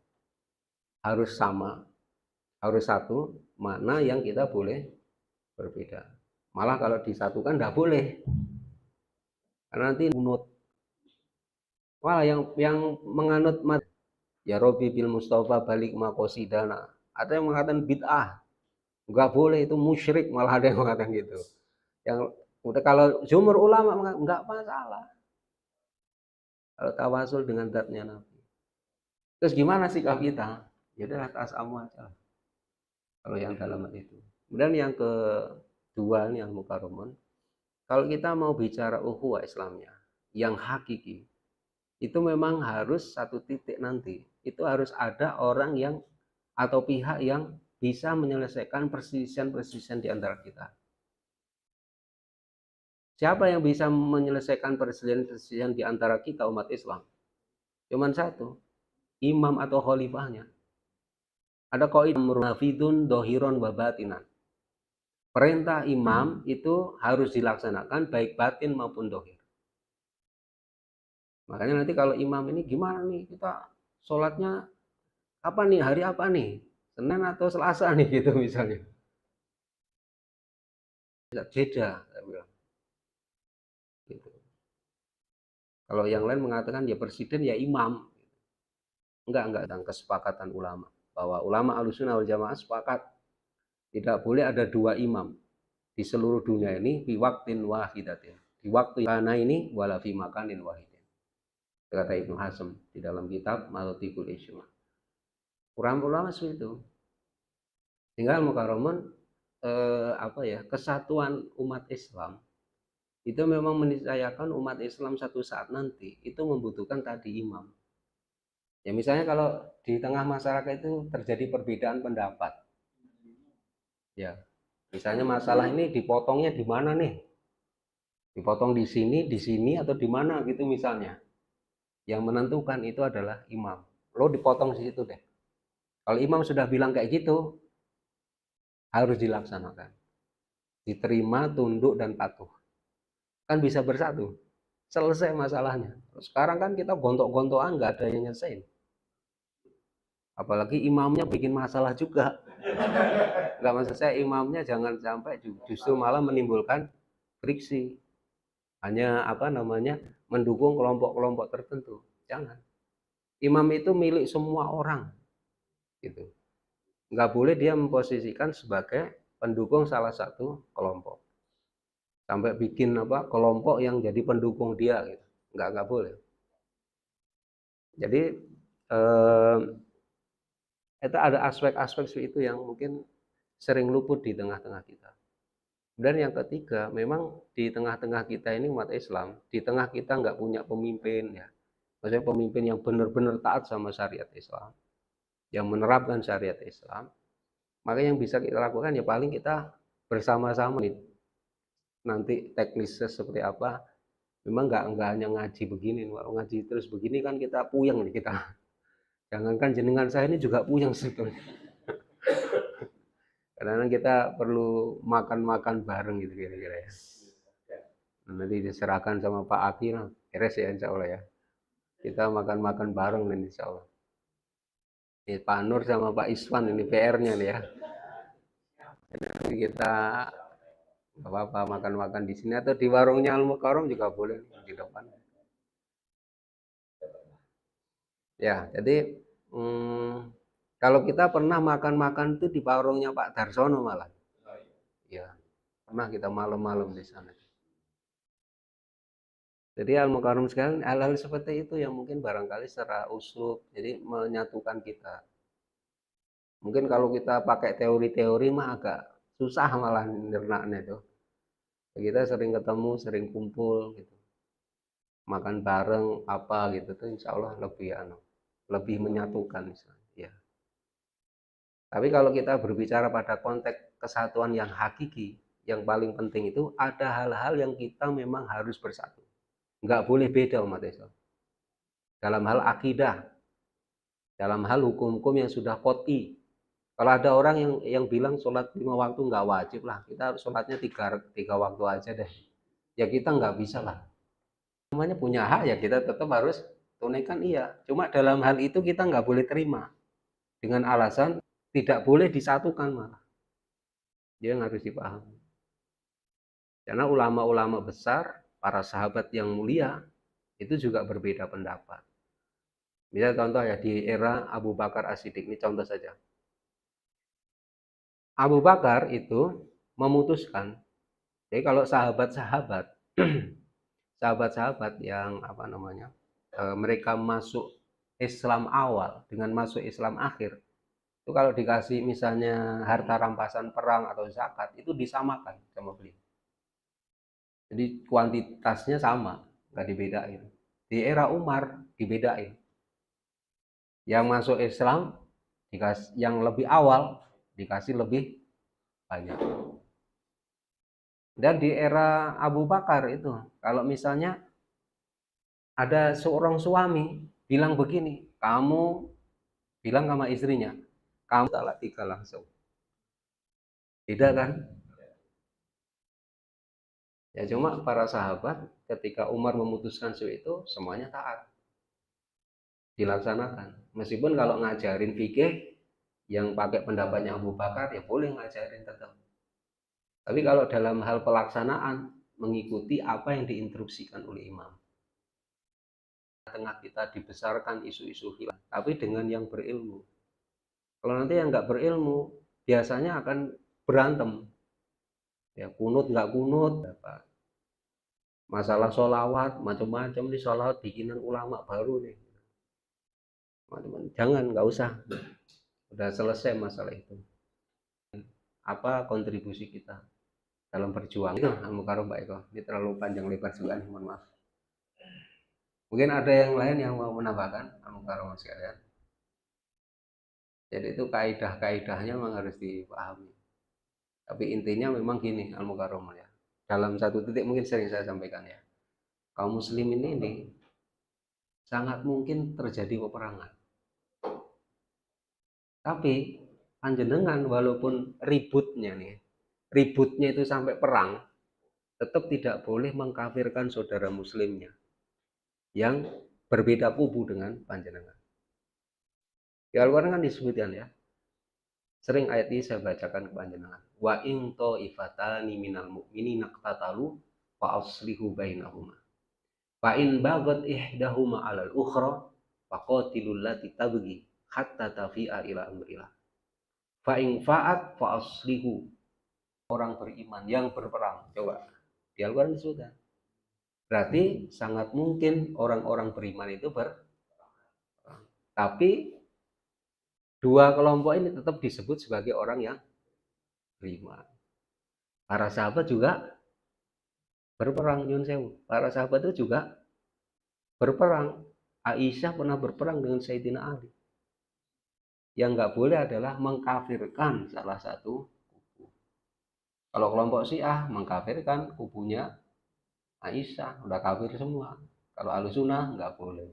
Harus sama, harus satu, mana yang kita boleh berbeda. Malah kalau disatukan enggak boleh. Karena nanti menurut wah yang menganut ya Robi bil Mustafa balik makosidana. Ada yang mengatakan bid'ah, nggak boleh, itu musyrik, malah ada yang mengatakan gitu. Yang udah kalau jumhur ulama nggak masalah kalau tawasul dengan zatnya Nabi. Terus gimana sikap kita? Ya udah atas amu aja kalau yang dalam itu. Kemudian yang kedua ini yang mukarramun, kalau kita mau bicara ukhuwah Islamnya yang hakiki, itu memang harus satu titik nanti. Itu harus ada orang yang atau pihak yang bisa menyelesaikan perselisihan-perselisihan di antara kita. Siapa yang bisa menyelesaikan perselisihan di antara kita umat Islam? Cuman satu, imam atau khalifahnya. Ada kaidah murnafidun dohiron wabatinan. Perintah imam itu harus dilaksanakan baik batin maupun dohir. Makanya nanti kalau imam ini gimana nih kita sholatnya apa nih, hari apa nih, Senin atau Selasa nih gitu misalnya. Beda, gitu. Kalau yang lain mengatakan ya presiden ya imam. Enggak dan kesepakatan ulama bahwa ulama Ahlussunnah wal Jamaah sepakat tidak boleh ada dua imam di seluruh dunia ini di waktin wahidatin. Di waktu yang ini wala fi makanin wahidin. Kata Ibnu Hazm di dalam kitab Maratibul Ijma. Ulama seperti itu. Tinggal mukarramun kesatuan umat Islam itu memang meniscayakan umat Islam satu saat nanti itu membutuhkan tadi imam. Ya misalnya kalau di tengah masyarakat itu terjadi perbedaan pendapat. Ya, misalnya masalah ini dipotongnya di mana nih? Dipotong di sini atau di mana gitu misalnya. Yang menentukan itu adalah imam. Lo dipotong di situ deh. Kalau imam sudah bilang kayak gitu, harus dilaksanakan. Diterima, tunduk, dan patuh. Kan bisa bersatu. Selesai masalahnya. Sekarang kan kita gontok-gontokan, nggak ada yang nyelesain. Apalagi imamnya bikin masalah juga. Nggak maksud saya imamnya jangan sampai justru malah menimbulkan friksi. Hanya mendukung kelompok-kelompok tertentu. Jangan. Imam itu milik semua orang. Gitu. Nggak boleh dia memposisikan sebagai pendukung salah satu kelompok. Sampai bikin kelompok yang jadi pendukung dia gitu. Nggak boleh. Jadi itu ada aspek-aspek seperti itu yang mungkin sering luput di tengah-tengah kita. Dan yang ketiga, memang di tengah-tengah kita ini umat Islam, di tengah kita nggak punya pemimpin ya. Maksudnya pemimpin yang benar-benar taat sama syariat Islam, yang menerapkan syariat Islam, maka yang bisa kita lakukan ya paling kita bersama-sama nih. Nanti teknisnya seperti apa, memang nggak hanya ngaji begini, kalau ngaji terus begini kan kita puyeng nih kita. Jangankan jenengan saya ini juga puyeng sebetulnya. Karena kita perlu makan-makan bareng gitu kira-kira ya. Nanti diserahkan sama Pak Aki lah, beres ya insya Allah ya. Kita makan-makan bareng nih insya Allah. Ini Pak Nur sama Pak Iswan ini PR-nya nih ya. Nanti kita nggak apa-apa makan-makan di sini atau di warungnya Al Mukarram juga boleh di depan. Ya, jadi kalau kita pernah makan-makan itu di warungnya Pak Darsono malah. Ya, pernah kita malam-malam di sana. Jadi Al Mukarram sekalian hal-hal seperti itu yang mungkin barangkali secara uslub jadi menyatukan kita. Mungkin kalau kita pakai teori-teori mah agak susah malah nernaknya itu. Kita sering ketemu, sering kumpul gitu. Makan bareng apa gitu tuh insya Allah lebih menyatukan misalnya. Ya. Tapi kalau kita berbicara pada konteks kesatuan yang hakiki, yang paling penting itu ada hal-hal yang kita memang harus bersatu. Nggak boleh beda umat Islam. Dalam hal akidah, dalam hal hukum-hukum yang sudah qot'i. Kalau ada orang yang bilang sholat 5 waktu nggak wajib lah, kita harus sholatnya tiga waktu aja deh. Ya kita nggak bisa lah. Namanya punya hak ya kita tetap harus tunaikan iya. Cuma dalam hal itu kita nggak boleh terima dengan alasan tidak boleh disatukan malah. Dia harus dipahami. Karena ulama-ulama besar, para sahabat yang mulia itu juga berbeda pendapat. Misalnya contoh ya di era Abu Bakar As-Siddiq, ini contoh saja. Abu Bakar itu memutuskan, jadi kalau sahabat-sahabat, sahabat-sahabat yang apa namanya, mereka masuk Islam awal dengan masuk Islam akhir, itu kalau dikasih misalnya harta rampasan perang atau zakat itu disamakan sama beliau. Jadi kuantitasnya sama, nggak dibedain. Di era Umar dibedain. Yang masuk Islam dikasih yang lebih awal dikasih lebih banyak. Dan di era Abu Bakar itu, kalau misalnya ada seorang suami bilang begini, kamu bilang sama istrinya, kamu talak 3 langsung. Beda kan? Ya cuma para sahabat ketika Umar memutuskan itu semuanya taat, dilaksanakan. Meskipun kalau ngajarin fikih yang pakai pendapatnya Abu Bakar ya boleh ngajarin tetap. Tapi kalau dalam hal pelaksanaan mengikuti apa yang diinstruksikan oleh imam. Tengah kita dibesarkan isu-isu khilaf, tapi dengan yang berilmu. Kalau nanti yang nggak berilmu biasanya akan berantem. Ya kunut nggak kunut, apa masalah sholawat macam-macam nih, sholawat bikinan ulama baru nih. Teman-teman jangan, nggak usah, udah selesai masalah itu. Apa kontribusi kita dalam perjuangan itu Al-Mukarram Mbak Eko, ini terlalu panjang lebar juga nih, mohon maaf. Mungkin ada yang lain yang mau menambahkan Al-Mukarram sekalian. Jadi itu kaidah-kaidahnya memang harus dipahami. Tapi intinya memang gini Al-Mukarram ya. Dalam satu titik mungkin sering saya sampaikan ya. Kaum muslimin ini sangat mungkin terjadi peperangan. Tapi panjenengan walaupun ributnya itu sampai perang, tetap tidak boleh mengkafirkan saudara muslimnya yang berbeda kubu dengan panjenengan. Di Al-Quran kan disebutkan ya, sering ayat ini saya bacakan ke panjenengan. Wa in ta'ifatani minal mu'minina qatatalu fa aslihu bainahuma. Fa in bagat ihdahuma 'alal ukhra faqatilul lati tabghi hatta tafi'a ila amrillah. Fa in fa'at fa aslihu. Orang beriman yang berperang. Coba di Al-Quran disebutkan. Berarti sangat mungkin orang-orang beriman itu berperang. Tapi dua kelompok ini tetap disebut sebagai orang yang beriman. Para sahabat juga berperang, nyun sewu. Para sahabat itu juga berperang. Aisyah pernah berperang dengan Sayyidina Ali. Yang nggak boleh adalah mengkafirkan salah satu kubu. Kalau kelompok Syiah mengkafirkan kubunya Aisyah, udah kafir semua. Kalau Ahlussunnah nggak boleh.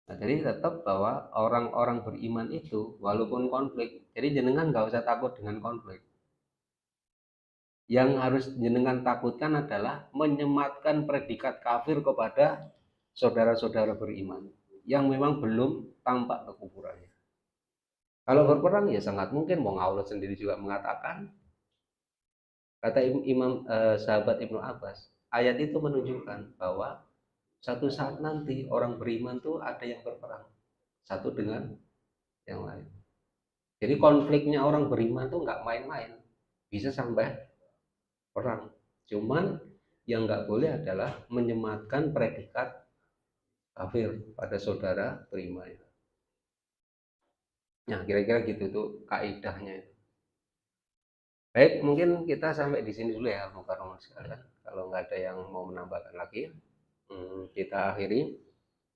Nah, jadi tetap bahwa orang-orang beriman itu walaupun konflik, jadi jenengan nggak usah takut dengan konflik. Yang harus jenengan takutkan adalah menyematkan predikat kafir kepada saudara-saudara beriman yang memang belum tampak kekufurannya. Kalau berperang ya sangat mungkin, wong Allah sendiri juga mengatakan, kata Imam sahabat Ibnu Abbas, ayat itu menunjukkan bahwa satu saat nanti orang beriman tuh ada yang berperang satu dengan yang lain. Jadi konfliknya orang beriman tuh nggak main-main, bisa sampai perang. Cuman yang nggak boleh adalah menyematkan predikat kafir pada saudara beriman. Nah kira-kira gitu tuh kaidahnya itu. Baik, mungkin kita sampai di sini dulu ya, mukarraman sekalian. Kalau nggak ada yang mau menambahkan lagi, kita akhiri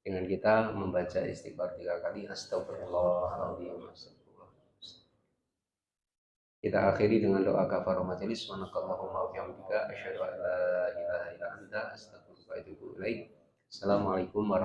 dengan kita membaca istighfar 3 kali. Astagfirullahaladzim. Kita akhiri dengan doa kafarah majelis. Subhanakallahumma wa bihamdika asyhadu an la ilaha illa anta astaghfiruka wa atubu ilaik. Assalamualaikum warahmatullahi wabarakatuh.